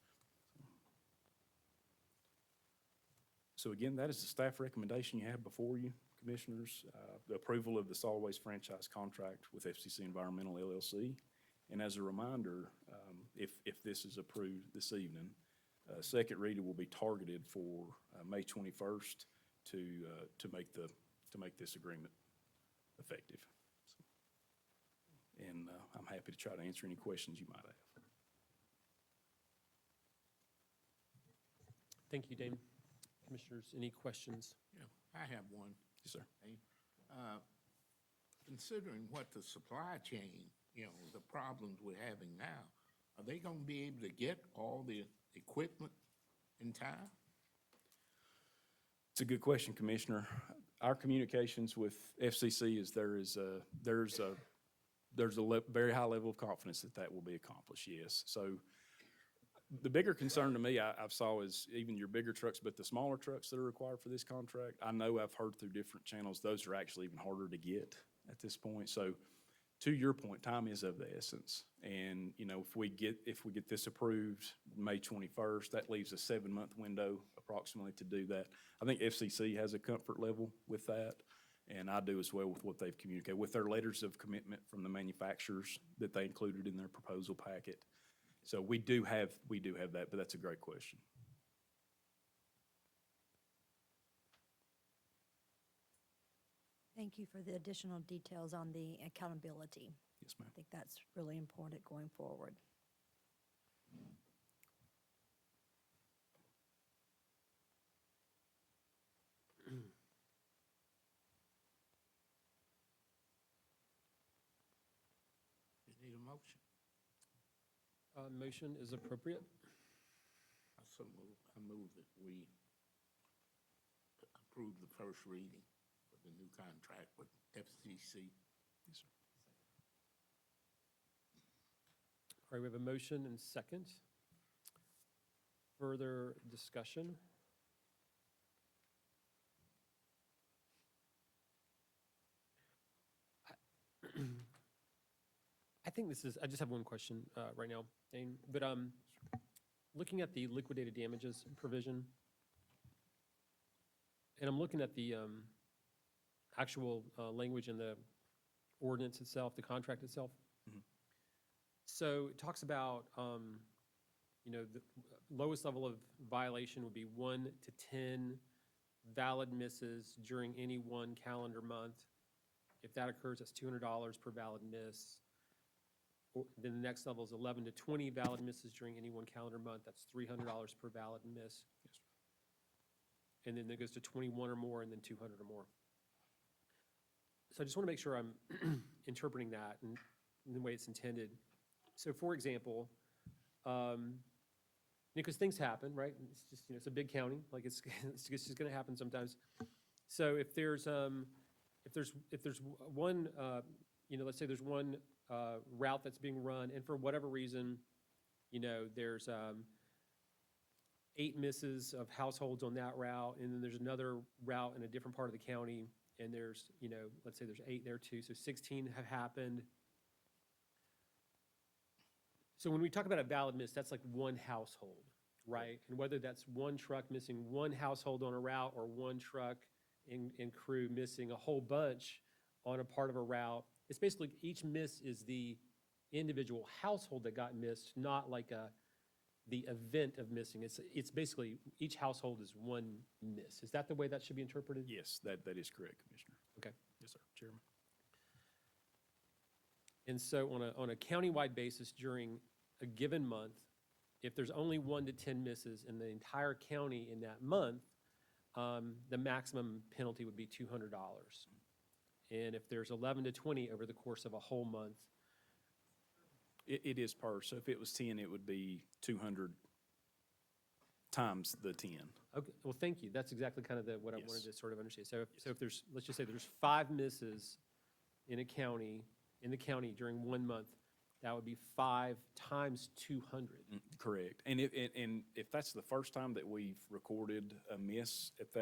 So again, that is the staff recommendation you have before you, Commissioners. The approval of the solid waste franchise contract with FCC Environmental LLC. And as a reminder, if this is approved this evening, second reading will be targeted for May 21st to make this agreement effective. And I'm happy to try to answer any questions you might have. Thank you, Dane. Commissioners, any questions? Yeah, I have one. Yes, sir. Considering what the supply chain, the problems we're having now, are they going to be able to get all the equipment in time? It's a good question, Commissioner. Our communications with FCC is there's a very high level of confidence that will be accomplished, yes. So the bigger concern to me I've saw is even your bigger trucks, but the smaller trucks that are required for this contract, I know I've heard through different channels, those are actually even harder to get at this point. So to your point, time is of the essence. And, if we get this approved May 21st, that leaves a 7-month window approximately to do that. I think FCC has a comfort level with that, and I do as well with what they've communicated, with their letters of commitment from the manufacturers that they included in their proposal packet. So we do have that, but that's a great question. Thank you for the additional details on the accountability. Yes, ma'am. I think that's really important going forward. You need a motion? Motion is appropriate. I move that we approve the first reading for the new contract with FCC. Yes, sir. All right, we have a motion and second. Further discussion? I just have one question right now, Dane, but looking at the liquidated damages provision, and I'm looking at the actual language in the ordinance itself, the contract itself, So it talks about, the lowest level of violation would be 1 to 10 valid misses during any one calendar month. If that occurs, that's $200 per valid miss. Then the next level is 11 to 20 valid misses during any one calendar month. That's $300 per valid miss. Yes, sir. And then it goes to 21 or more, and then 200 or more. So I just want to make sure I'm interpreting that in the way it's intended. So for example, because things happen, right? It's just, it's a big county, like it's just going to happen sometimes. So if there's one, let's say there's one route that's being run, and for whatever reason, there's 8 misses of households on that route, and then there's another route in a different part of the county, and there's, let's say there's 8 there too, so 16 have happened. So when we talk about a valid miss, that's like one household, right? And whether that's one truck missing one household on a route or one truck and crew missing a whole bunch on a part of a route, it's basically each miss is the individual household that got missed, not like the event of missing. It's basically each household is one miss. Is that the way that should be interpreted? Yes, that is correct, Commissioner. Okay. Yes, sir, Chairman. And so on a countywide basis during a given month, if there's only 1 to 10 misses in the entire county in that month, the maximum penalty would be $200. And if there's 11 to 20 over the course of a whole month, It is per, so if it was 10, it would be 200 times the 10. okay, well, thank you. That's exactly kind of what I Yes. wanted to sort of understand. So if there's, let's just say there's 5 misses in the county during 1 month, that would be 5 times 200. Correct. And if that's the first time that we've recorded a miss at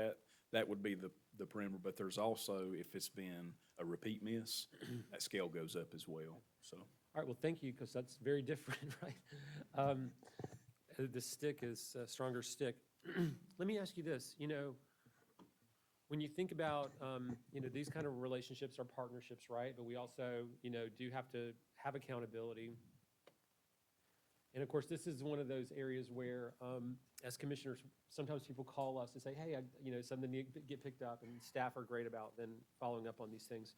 that would be the perimeter. But there's also, if it's been a repeat miss, that scale goes up as well, so. All right, well, thank you, because that's very different, right? The stick is a stronger stick. Let me ask you this, when you think about, these kind of relationships are partnerships, right? But we also, do have to have accountability. And of course, this is one of those areas where, as commissioners, sometimes people call us and say, hey, something need to get picked up, and staff are great about then following up on these things.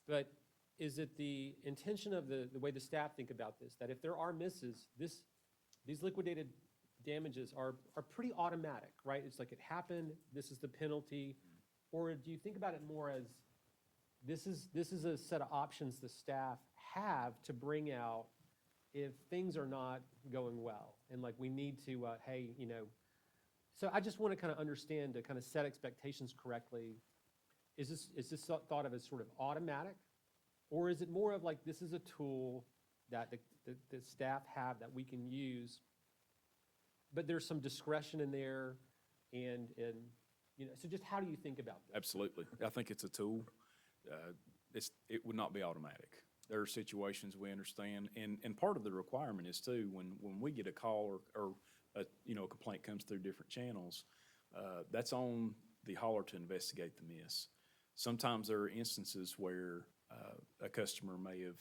But is it the intention of the way the staff think about this, that if there are misses, these liquidated damages are pretty automatic, right? It's like it happened, this is the penalty. Or do you think about it more as this is a set of options the staff have to bring out if things are not going well, and like we need to, so I just want to kind of understand, to kind of set expectations correctly. Is this thought of as sort of automatic? Or is it more of like, this is a tool that the staff have that we can use, but there's some discretion in there, and so just how do you think about this? Absolutely. I think it's a tool. It would not be automatic. There are situations we understand, and part of the requirement is too, when we get a call or a complaint comes through different channels, that's on the hauler to investigate the miss. Sometimes there are instances where a customer may have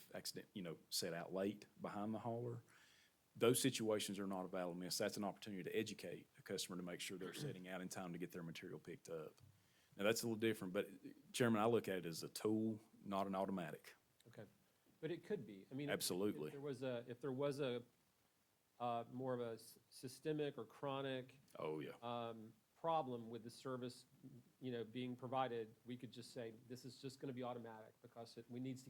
set out late behind the hauler. Those situations are not a valid miss. That's an opportunity to educate a customer to make sure they're setting out in time to get their material picked up. Now, that's a little different, but Chairman, I look at it as a tool, not an automatic. Okay, but it could be. I mean, Absolutely. If there was a more of a systemic or chronic Oh, yeah. problem with the service, being provided, we could just say, this is just going to be automatic because it needs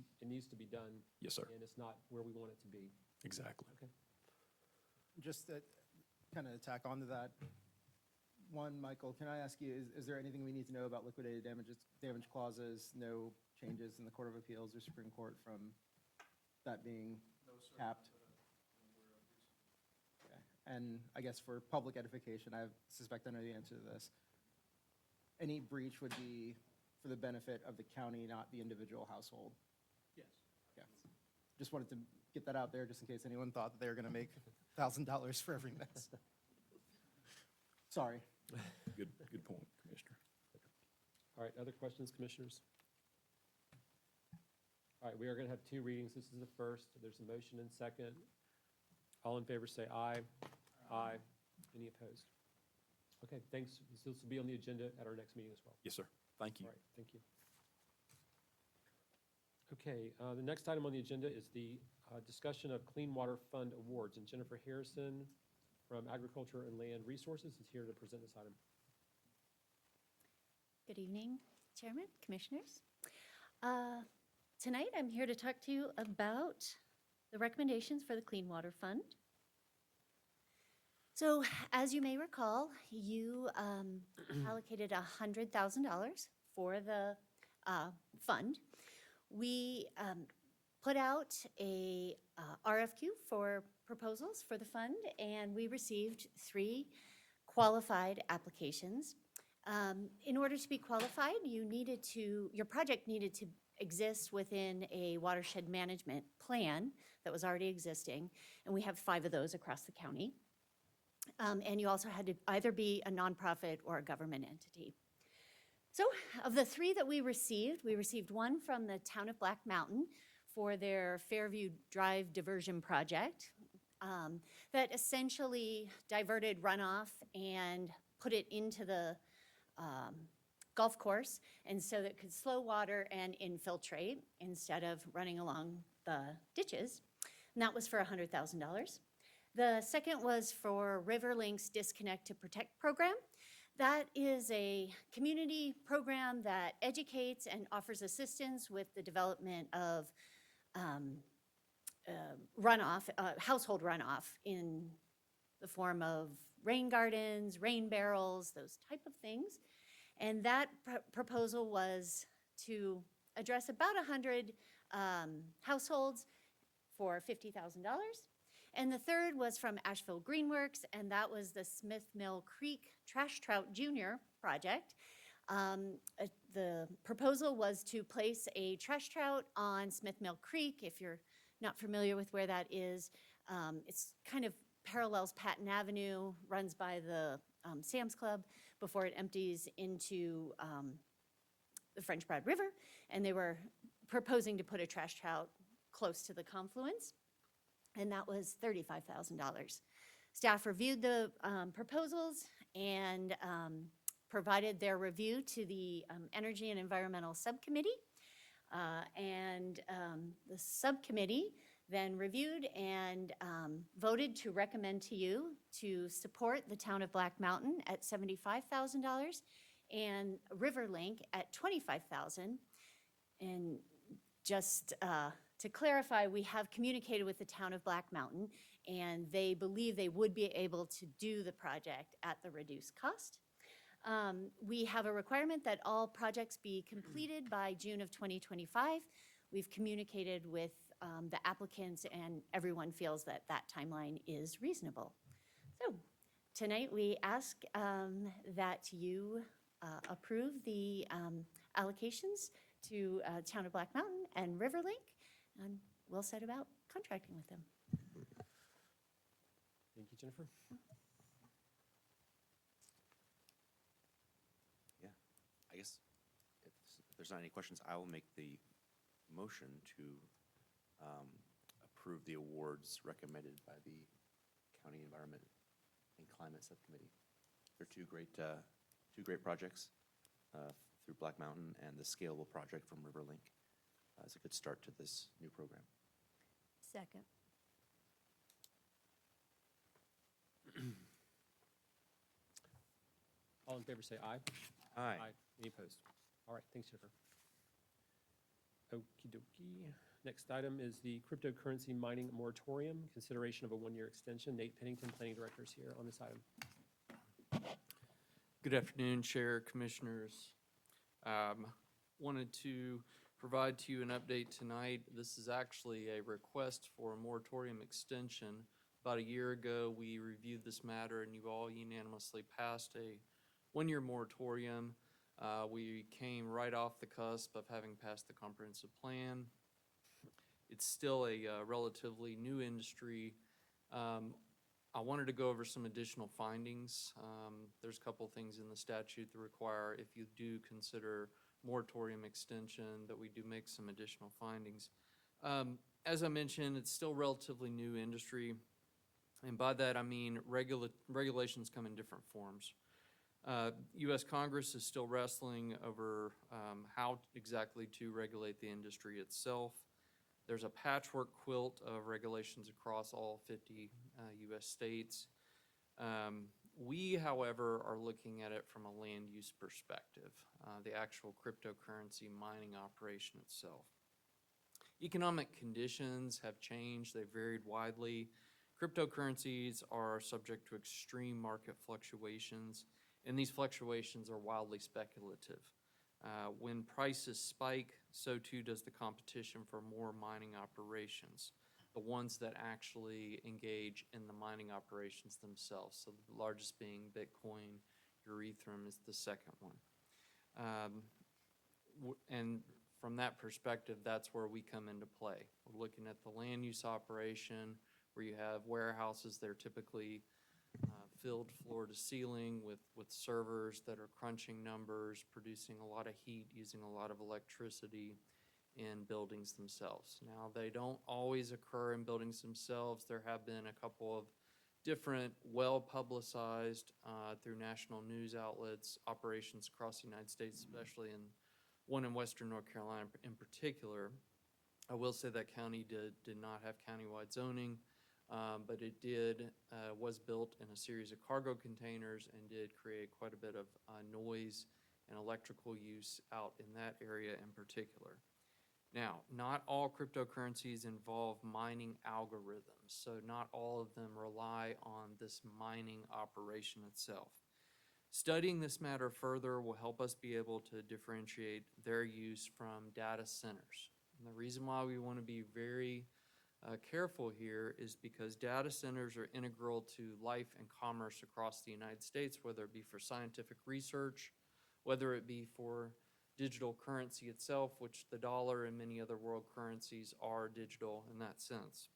to be done. Yes, sir. And it's not where we want it to be. Exactly. Okay. Just to kind of tack onto that, one, Michael, can I ask you, is there anything we need to know about liquidated damage clauses, no changes in the Court of Appeals or Supreme Court from that being capped? Okay. And I guess for public edification, I suspect I know the answer to this. Any breach would be for the benefit of the county, not the individual household? Yes. Okay. Just wanted to get that out there, just in case anyone thought that they were going to make $1,000 for every miss. Sorry. Good point, Commissioner. All right, other questions, commissioners? All right, we are going to have two readings. This is the first. There's a motion and second. All in favor say aye. Aye. Any opposed? Okay, thanks. This will be on the agenda at our next meeting as well. Yes, sir. Thank you. All right, thank you. Okay, the next item on the agenda is the discussion of Clean Water Fund awards, and Jennifer Harrison from Agriculture and Land Resources is here to present this item. Good evening, Chairman, Commissioners. Tonight, I'm here to talk to you about the recommendations for the Clean Water Fund. So, as you may recall, you allocated $100,000 for the fund. We put out a RFQ for proposals for the fund, and we received 3 qualified applications. In order to be qualified, your project needed to exist within a watershed management plan that was already existing, and we have 5 of those across the county. And you also had to either be a nonprofit or a government entity. So of the 3 that we received one from the town of Black Mountain for their Fairview Drive diversion project that essentially diverted runoff and put it into the golf course, and so that it could slow water and infiltrate instead of running along the ditches. And that was for $100,000. The second was for RiverLink's Disconnect to Protect program. That is a community program that educates and offers assistance with the development of runoff, household runoff in the form of rain gardens, rain barrels, those type of things. And that proposal was to address about 100 households for $50,000. And the third was from Asheville Greenworks, and that was the Smith Mill Creek Trash Trout Junior project. The proposal was to place a trash trout on Smith Mill Creek. If you're not familiar with where that is, it's kind of parallels Patton Avenue, runs by the Sam's Club before it empties into the French Broad River, and they were proposing to put a trash trout close to the confluence, and that was $35,000. Staff reviewed the proposals and provided their review to the Energy and Environmental Subcommittee, and the subcommittee then reviewed and voted to recommend to you to support the town of Black Mountain at $75,000 and RiverLink at $25,000. And just to clarify, we have communicated with the town of Black Mountain, and they believe they would be able to do the project at the reduced cost. We have a requirement that all projects be completed by June of 2025. We've communicated with the applicants, and everyone feels that that timeline is reasonable. So tonight we ask that you approve the allocations to Town of Black Mountain and RiverLink, and we'll set about contracting with them. Thank you, Jennifer. Yeah, I guess if there's not any questions, I will make the motion to approve the awards recommended by the County Environment and Climate Subcommittee. They're two great projects through Black Mountain, and the scalable project from RiverLink is a good start to this new program. Second. All in favor say aye. Aye. Any opposed? All right, thanks, Jennifer. Okie dokie. Next item is the cryptocurrency mining moratorium, consideration of a 1-year extension. Nate Pennington, Planning Director, is here on this item. Good afternoon, Chair, Commissioners. Wanted to provide to you an update tonight. This is actually a request for a moratorium extension. About a year ago, we reviewed this matter, and you all unanimously passed a 1-year moratorium. We came right off the cusp of having passed the comprehensive plan. It's still a relatively new industry. I wanted to go over some additional findings. There's a couple things in the statute that require, if you do consider moratorium extension, that we do make some additional findings. As I mentioned, it's still relatively new industry, and by that I mean regulations come in different forms. U.S. Congress is still wrestling over how exactly to regulate the industry itself. There's a patchwork quilt of regulations across all 50 U.S. states. We, however, are looking at it from a land use perspective, the actual cryptocurrency mining operation itself. Economic conditions have changed, they've varied widely. Cryptocurrencies are subject to extreme market fluctuations, and these fluctuations are wildly speculative. When prices spike, so too does the competition for more mining operations, the ones that actually engage in the mining operations themselves. So the largest being Bitcoin, Ethereum is the second one. And from that perspective, that's where we come into play. We're looking at the land use operation, where you have warehouses that are typically filled floor to ceiling with servers that are crunching numbers, producing a lot of heat, using a lot of electricity in buildings themselves. Now, they don't always occur in buildings themselves. There have been a couple of different, well-publicized through national news outlets, operations across the United States, especially in one in Western North Carolina in particular. I will say that county did not have countywide zoning, but it was built in a series of cargo containers and did create quite a bit of noise and electrical use out in that area in particular. Now, not all cryptocurrencies involve mining algorithms, so not all of them rely on this mining operation itself. Studying this matter further will help us be able to differentiate their use from data centers. And the reason why we want to be very careful here is because data centers are integral to life and commerce across the United States, whether it be for scientific research, whether it be for digital currency itself, which the dollar and many other world currencies are digital in that sense.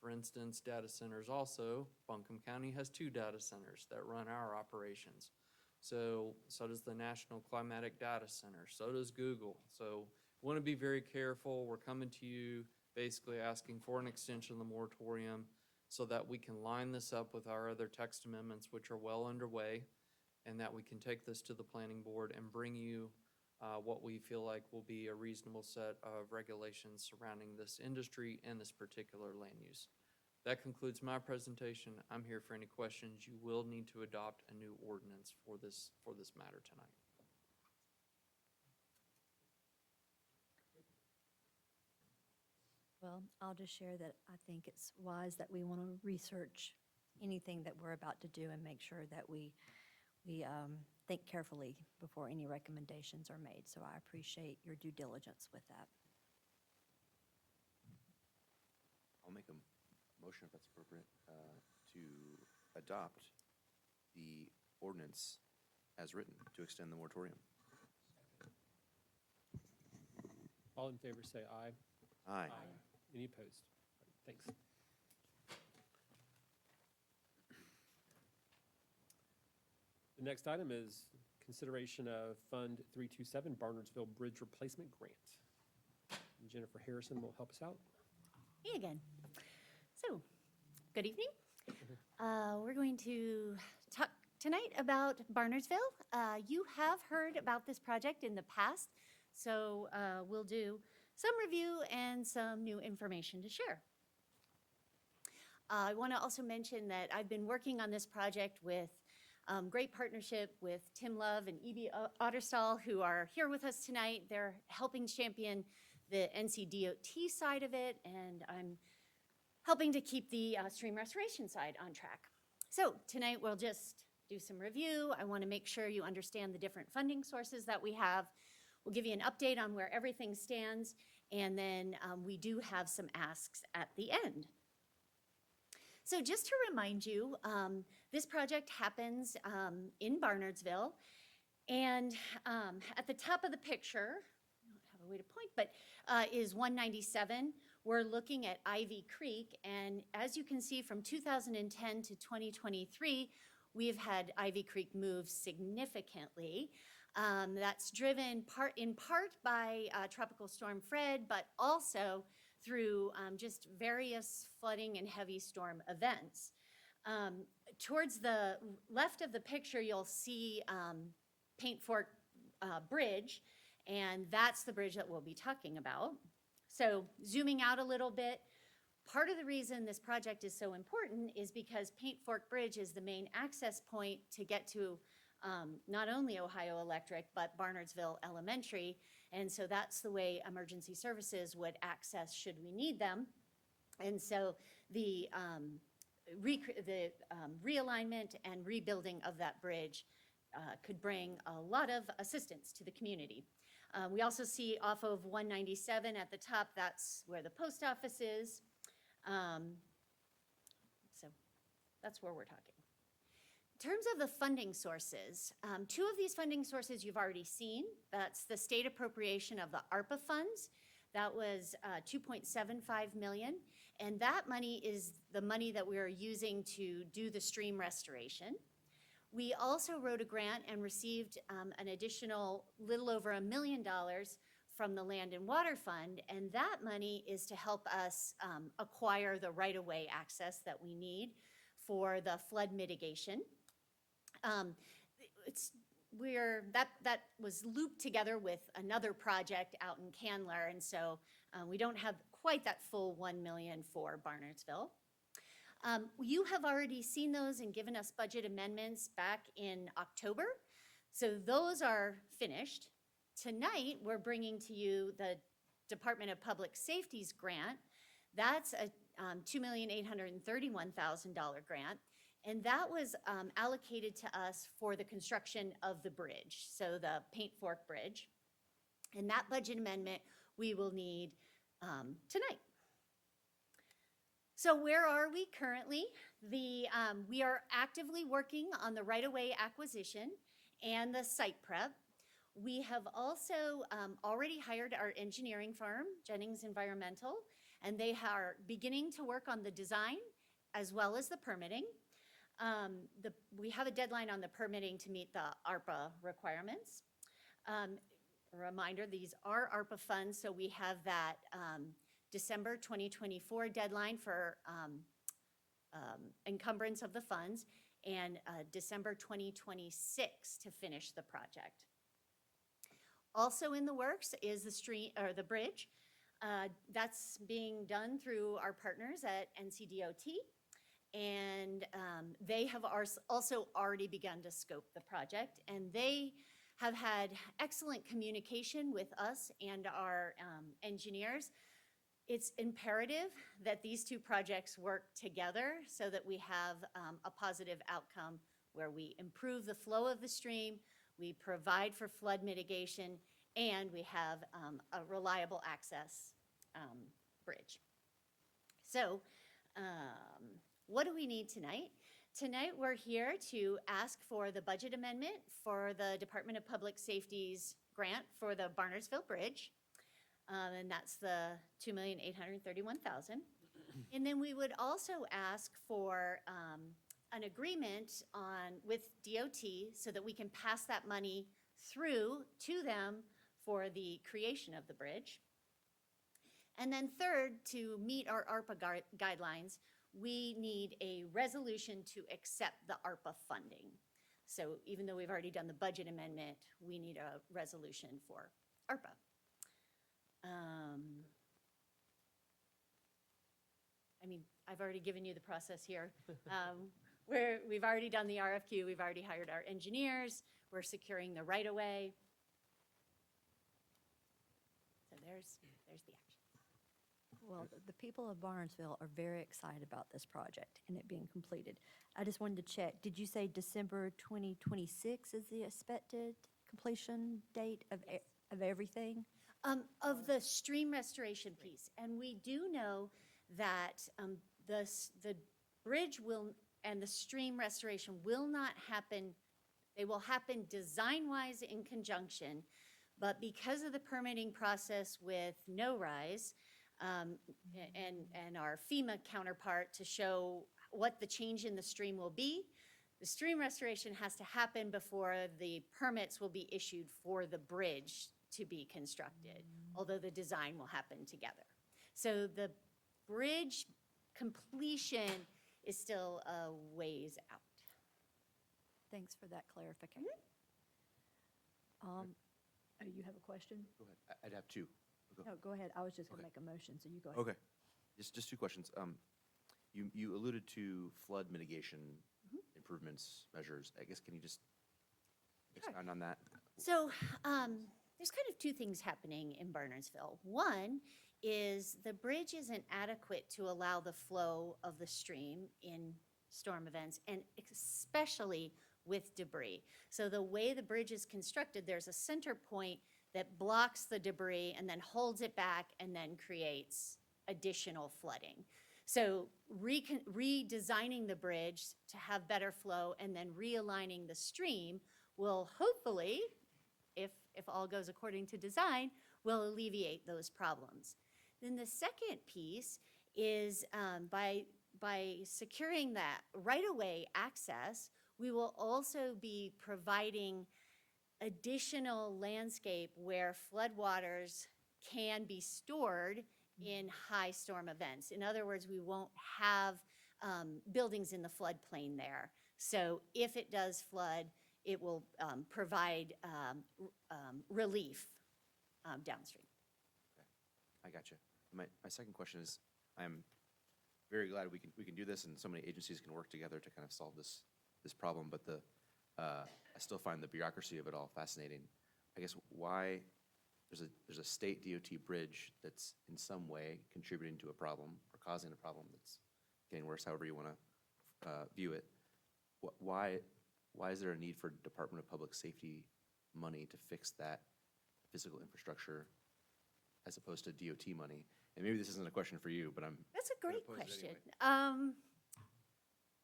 For instance, data centers also, Buncombe County has 2 data centers that run our operations. So does the National Climatic Data Center, so does Google. So we want to be very careful. We're coming to you basically asking for an extension of the moratorium so that we can line this up with our other text amendments, which are well underway, and that we can take this to the planning board and bring you what we feel like will be a reasonable set of regulations surrounding this industry and this particular land use. That concludes my presentation. I'm here for any questions. You will need to adopt a new ordinance for this matter tonight. Well, I'll just share that I think it's wise that we want to research anything that we're about to do and make sure that we think carefully before any recommendations are made. So I appreciate your due diligence with that. I'll make a motion, if that's appropriate, to adopt the ordinance as written to extend the moratorium. All in favor say aye. Aye. Any opposed? Thanks. The next item is consideration of Fund 327 Barnardsville Bridge Replacement Grant. And Jennifer Harrison will help us out. Me again. So, good evening. We're going to talk tonight about Barnardsville. You have heard about this project in the past, so we'll do some review and some new information to share. I want to also mention that I've been working on this project with great partnership with Tim Love and E.B. Otterstall, who are here with us tonight. They're helping champion the NCDOT side of it, and I'm helping to keep the stream restoration side on track. So tonight we'll just do some review. I want to make sure you understand the different funding sources that we have. We'll give you an update on where everything stands, and then we do have some asks at the end. So just to remind you, this project happens in Barnardsville, and at the top of the picture, I don't have a way to point, but is 197. We're looking at Ivy Creek, and as you can see from 2010 to 2023, we've had Ivy Creek move significantly. That's driven in part by Tropical Storm Fred, but also through just various flooding and heavy storm events. Towards the left of the picture, you'll see Paint Fork Bridge, and that's the bridge that we'll be talking about. So zooming out a little bit, part of the reason this project is so important is because Paint Fork Bridge is the main access point to get to not only Ohio Electric, but Barnardsville Elementary. And so that's the way emergency services would access should we need them. And so the realignment and rebuilding of that bridge could bring a lot of assistance to the community. We also see off of 197 at the top, that's where the post office is. So that's where we're talking. In terms of the funding sources, two of these funding sources you've already seen. That's the state appropriation of the ARPA funds. That was $2.75 million. And that money is the money that we are using to do the stream restoration. We also wrote a grant and received an additional little over $1 million from the Land and Water Fund, and that money is to help us acquire the right-of-way access that we need for the flood mitigation. That was looped together with another project out in Candler, and so we don't have quite that full $1 million for Barnardsville. You have already seen those and given us budget amendments back in October, so those are finished. Tonight, we're bringing to you the Department of Public Safety's grant. That's a $2,831,000 grant, and that was allocated to us for the construction of the bridge, so the Paint Fork Bridge. And that budget amendment we will need tonight. So where are we currently? We are actively working on the right-of-way acquisition and the site prep. We have also already hired our engineering firm, Jennings Environmental, and they are beginning to work on the design as well as the permitting. We have a deadline on the permitting to meet the ARPA requirements. A reminder, these are ARPA funds, so we have that December 2024 deadline for encumbrance of the funds and December 2026 to finish the project. Also in the works is the bridge. That's being done through our partners at NCDOT, and they have also already begun to scope the project, and they have had excellent communication with us and our engineers. It's imperative that these two projects work together so that we have a positive outcome where we improve the flow of the stream, we provide for flood mitigation, and we have a reliable access bridge. So what do we need tonight? Tonight we're here to ask for the budget amendment for the Department of Public Safety's grant for the Barnardsville Bridge. And that's the $2,831,000. And then we would also ask for an agreement with DOT so that we can pass that money through to them for the creation of the bridge. And then third, to meet our ARPA guidelines, we need a resolution to accept the ARPA funding. So even though we've already done the budget amendment, we need a resolution for ARPA. I mean, I've already given you the process here. We've already done the RFQ, we've already hired our engineers, we're securing the right-of-way. So there's the action. Well, the people of Barnesville are very excited about this project and it being completed. I just wanted to check, did you say December 2026 is the expected completion date of everything? Of the stream restoration piece. And we do know that the bridge and the stream restoration will not happen, they will happen design-wise in conjunction, but because of the permitting process with No-Rise and our FEMA counterpart to show what the change in the stream will be, The stream restoration has to happen before the permits will be issued for the bridge to be constructed, although the design will happen together. So the bridge completion is still a ways out. Thanks for that clarification. You have a question? Go ahead. I'd have two. Go. No, go ahead. I was just going to Okay. make a motion, so you go ahead. Okay. Just two questions. You alluded to flood mitigation improvements, measures. I guess, can you just expand on that? So there's kind of two things happening in Bernardsville. One is the bridge isn't adequate to allow the flow of the stream in storm events, and especially with debris. So the way the bridge is constructed, there's a center point that blocks the debris and then holds it back and then creates additional flooding. So redesigning the bridge to have better flow and then realigning the stream will hopefully, if all goes according to design, will alleviate those problems. Then the second piece is by securing that right-of-way access, we will also be providing additional landscape where floodwaters can be stored in high storm events. In other words, we won't have buildings in the floodplain there. So if it does flood, it will provide relief downstream. I got you. My second question is, I'm very glad we can do this and so many agencies can work together to kind of solve this problem, but I still find the bureaucracy of it all fascinating. I guess why there's a state DOT bridge that's in some way contributing to a problem or causing a problem that's getting worse, however you want to view it. Why is there a need for Department of Public Safety money to fix that physical infrastructure as opposed to DOT money? And maybe this isn't a question for you, but That's a great gonna pose it question. anyway.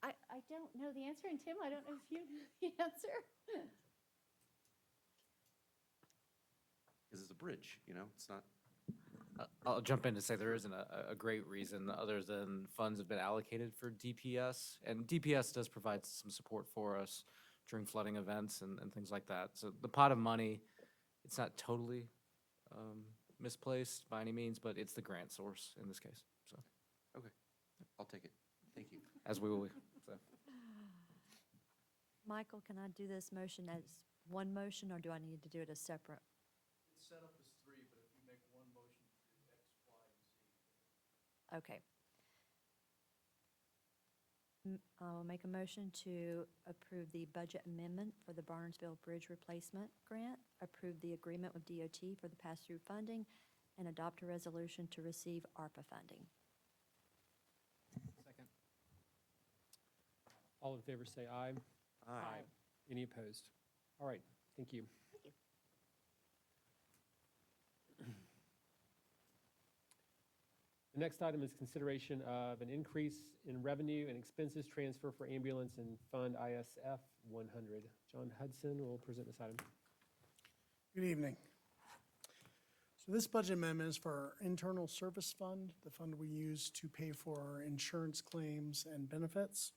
I don't know the answer, and Tim, I don't know if you know the answer. Because it's a bridge, it's not. I'll jump in to say there isn't a great reason other than funds have been allocated for DPS, and DPS does provide some support for us during flooding events and things like that. So the pot of money, it's not totally misplaced by any means, but it's the grant source in this case, so. Okay, I'll take it. Thank you. As we will, so. Michael, can I do this motion as one motion, or do I need to do it as separate? It's set up as three, but if you make one motion to do X, Y, and Z. Okay. I'll make a motion to approve the budget amendment for the Barnesville Bridge Replacement Grant, approve the agreement with DOT for the pass-through funding, and adopt a resolution to receive ARPA funding. Second. All in favor say aye. Aye. Any opposed? All right, thank you. Thank you. The next item is consideration of an increase in revenue and expenses transfer for ambulance and Fund ISF 100. John Hudson will present this item. Good evening. So this budget amendment is for our internal service fund, the fund we use to pay for our insurance claims and benefits.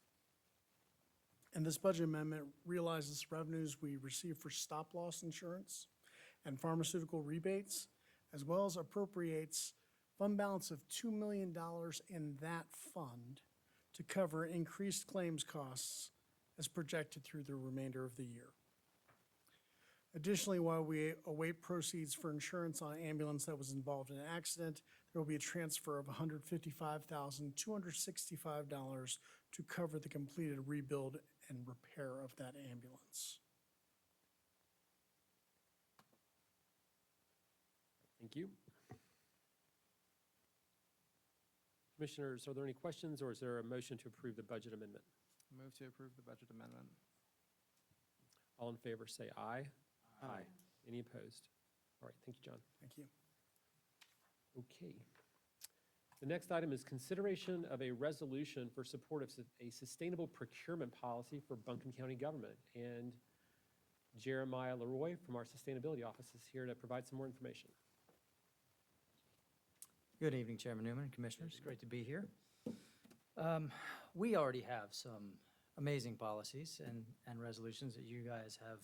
And this budget amendment realizes revenues we receive for stop-loss insurance and pharmaceutical rebates, as well as appropriates fund balance of $2 million in that fund to cover increased claims costs as projected through the remainder of the year. Additionally, while we await proceeds for insurance on an ambulance that was involved in an accident, there will be a transfer of $155,265 to cover the completed rebuild and repair of that ambulance. Thank you. Commissioners, are there any questions, or is there a motion to approve the budget amendment? Move to approve the budget amendment. All in favor say aye. Aye. Any opposed? All right, thank you, John. Thank you. Okay. The next item is consideration of a resolution for support of a sustainable procurement policy for Buncombe County government. And Jeremiah Leroy from our Sustainability Office is here to provide some more information. Good evening, Chairman Newman and Commissioners. Great to be here. We already have some amazing policies and resolutions that you guys have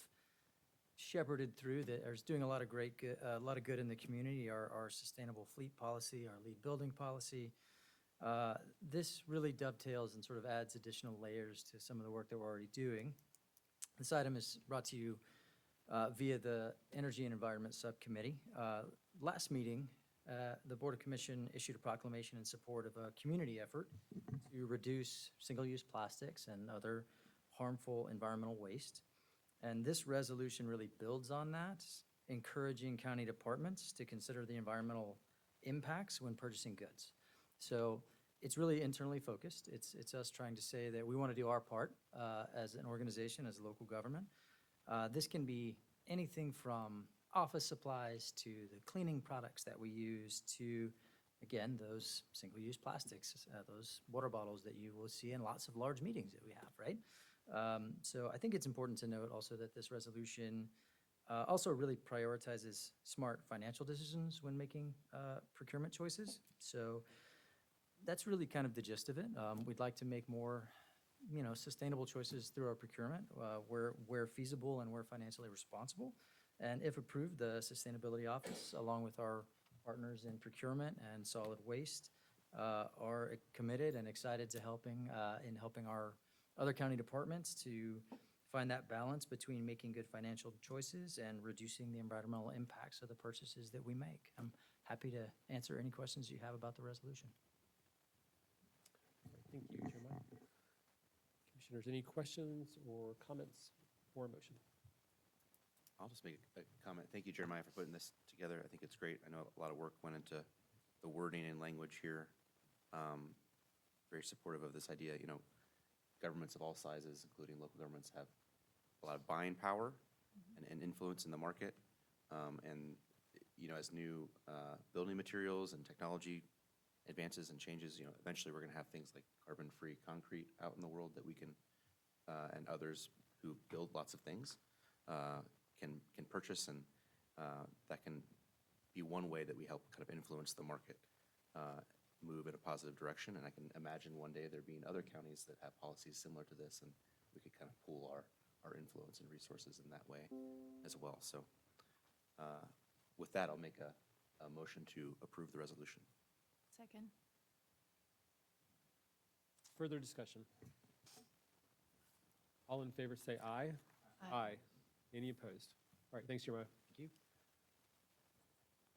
shepherded through that are doing a lot of a lot of good in the community. Our sustainable fleet policy, our lead building policy. This really dovetails and sort of adds additional layers to some of the work that we're already doing. This item is brought to you via the Energy and Environment Subcommittee. Last meeting, the Board of Commission issued a proclamation in support of a community effort to reduce single-use plastics and other harmful environmental waste. And this resolution really builds on that, encouraging county departments to consider the environmental impacts when purchasing goods. So it's really internally focused. It's us trying to say that we want to do our part as an organization, as a local government. This can be anything from office supplies to the cleaning products that we use to, again, those single-use plastics, those water bottles that you will see in lots of large meetings that we have, right? So I think it's important to note also that this resolution also really prioritizes smart financial decisions when making procurement choices. So that's really kind of the gist of it. We'd like to make more, sustainable choices through our procurement where feasible and where financially responsible. And if approved, the Sustainability Office, along with our partners in procurement and solid waste, are committed and excited to helping our other county departments to find that balance between making good financial choices and reducing the environmental impacts of the purchases that we make. I'm happy to answer any questions you have about the resolution. Thank you, Jeremiah. Commissioners, any questions or comments or motion? I'll just make a comment. Thank you, Jeremiah, for putting this together. I think it's great. I know a lot of work went into the wording and language here. Very supportive of this idea. Governments of all sizes, including local governments, have a lot of buying power and influence in the market. As new building materials and technology advances and changes, eventually we're going to have things like carbon-free concrete out in the world that we can, and others who build lots of things, can purchase, and that can be one way that we help kind of influence the market move in a positive direction. And I can imagine one day there being other counties that have policies similar to this, and we could kind of pool our influence and resources in that way as well. So with that, I'll make a motion to approve the resolution. Second. Further discussion? All in favor say aye. Aye. Any opposed? All right, thanks, Jeremiah. Thank you.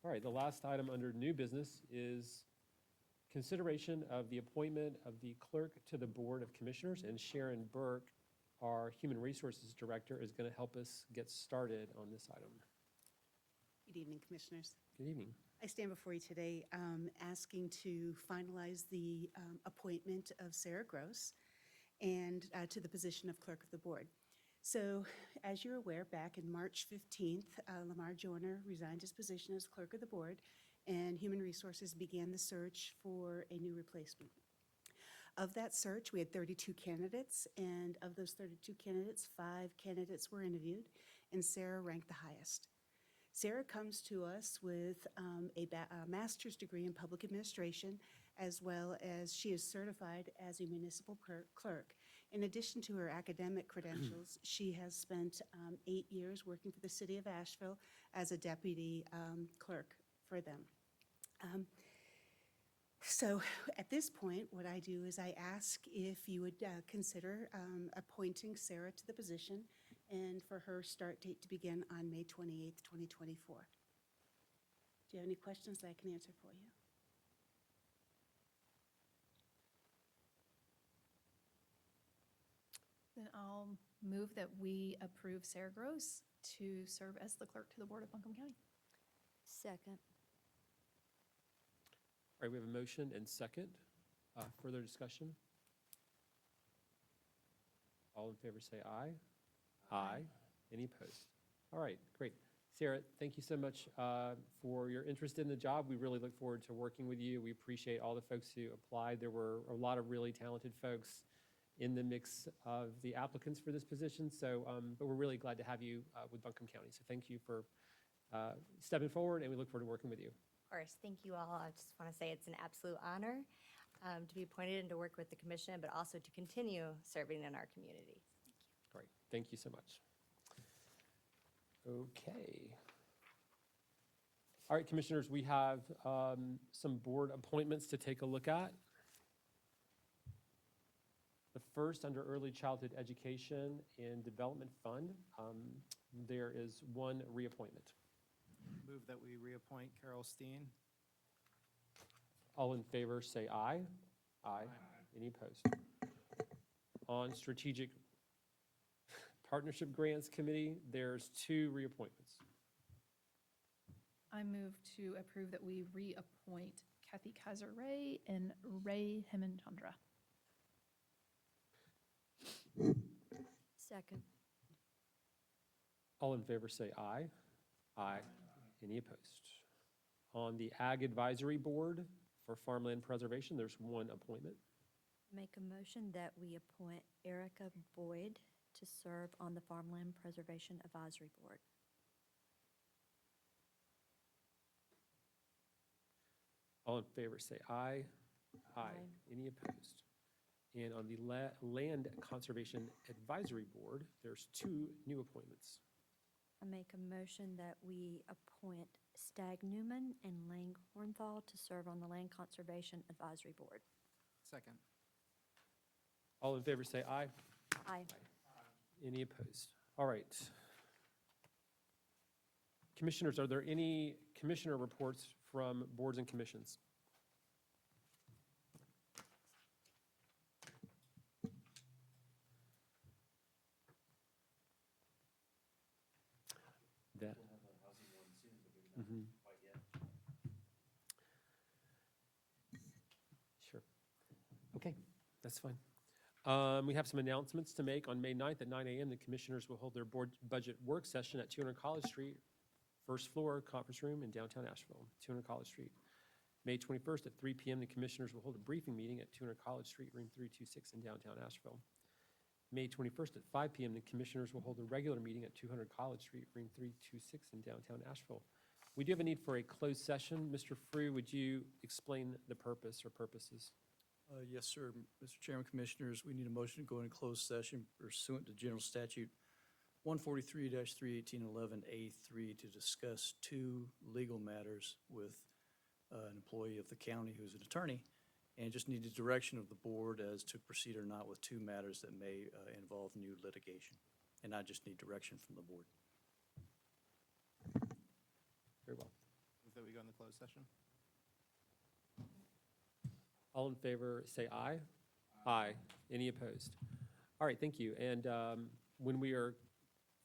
All right, the last item under new business is consideration of the appointment of the clerk to the Board of Commissioners, and Sharon Burke, our Human Resources Director, is going to help us get started on this item. Good evening, Commissioners. Good evening. I stand before you today asking to finalize the appointment of Sarah Gross and to the position of Clerk of the Board. So, as you're aware, back in March 15th, Lamar Joyner resigned his position as Clerk of the Board, and Human Resources began the search for a new replacement. Of that search, we had 32 candidates, and of those 32 candidates, 5 candidates were interviewed, and Sarah ranked the highest. Sarah comes to us with a master's degree in public administration, as well as she is certified as a municipal clerk. In addition to her academic credentials, she has spent 8 years working for the city of Asheville as a deputy clerk for them. So at this point, what I do is I ask if you would consider appointing Sarah to the position and for her start date to begin on May 28th, 2024. Do you have any questions that I can answer for you? Then I'll move that we approve Sarah Gross to serve as the clerk to the Board of Buncombe County. Second. All right, we have a motion and second. Further discussion? All in favor say aye. Aye. Any opposed? All right, great. Sarah, thank you so much for your interest in the job. We really look forward to working with you. We appreciate all the folks who applied. There were a lot of really talented folks in the mix of the applicants for this position. So, but we're really glad to have you with Buncombe County. So thank you for stepping forward, and we look forward to working with you. Of course, thank you all. I just want to say it's an absolute honor. to be appointed and to work with the commission, but also to continue serving in our community. Great, thank you so much. Okay. All right, commissioners, we have some board appointments to take a look at. The first, under Early Childhood Education and Development Fund, there is one reappointment. Move that we reappoint Carol Steen. All in favor, say aye. Aye. Any opposed? On Strategic Partnership Grants Committee, there's two reappointments. I move to approve that we reappoint Kathy Kaiser Ray and Ray Hemantandra. Second. All in favor, say aye. Aye. Any opposed? On the Ag Advisory Board for Farmland Preservation, there's one appointment. Make a motion that we appoint Erica Boyd to serve on the Farmland Preservation Advisory Board. All in favor, say aye. Aye. Any opposed? And on the Land Conservation Advisory Board, there's two new appointments. I make a motion that we appoint Stag Newman and Lang Hornthal to serve on the Land Conservation Advisory Board. Second. All in favor, say aye. Aye. Any opposed? All right. Commissioners, are there any commissioner reports from boards and commissions? That. Mhm. Sure. Okay, that's fine. We have some announcements to make. On May 9th at 9 a.m., the commissioners will hold their board budget work session at 200 College Street, first floor conference room in downtown Asheville, 200 College Street. May 21st at 3 p.m., the commissioners will hold a briefing meeting at 200 College Street, room 326 in downtown Asheville. May 21st at 5 p.m., the commissioners will hold a regular meeting at 200 College Street, room 326 in downtown Asheville. We do have a need for a closed session. Mr. Frew, would you explain the purpose or purposes? Yes, sir. Mr. Chairman, Commissioners, we need a motion to go into closed session pursuant to General Statute 143-31811A3 to discuss two legal matters with an employee of the county who's an attorney, and just need the direction of the board as to proceed or not with two matters that may involve new litigation. And I just need direction from the board. Very well. Move that we go in the closed session. All in favor, say aye. Aye. Any opposed? All right, thank you. And when we are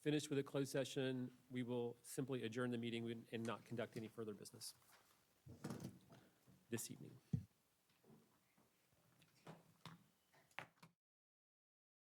finished with a closed session, we will simply adjourn the meeting and not conduct any further business this evening.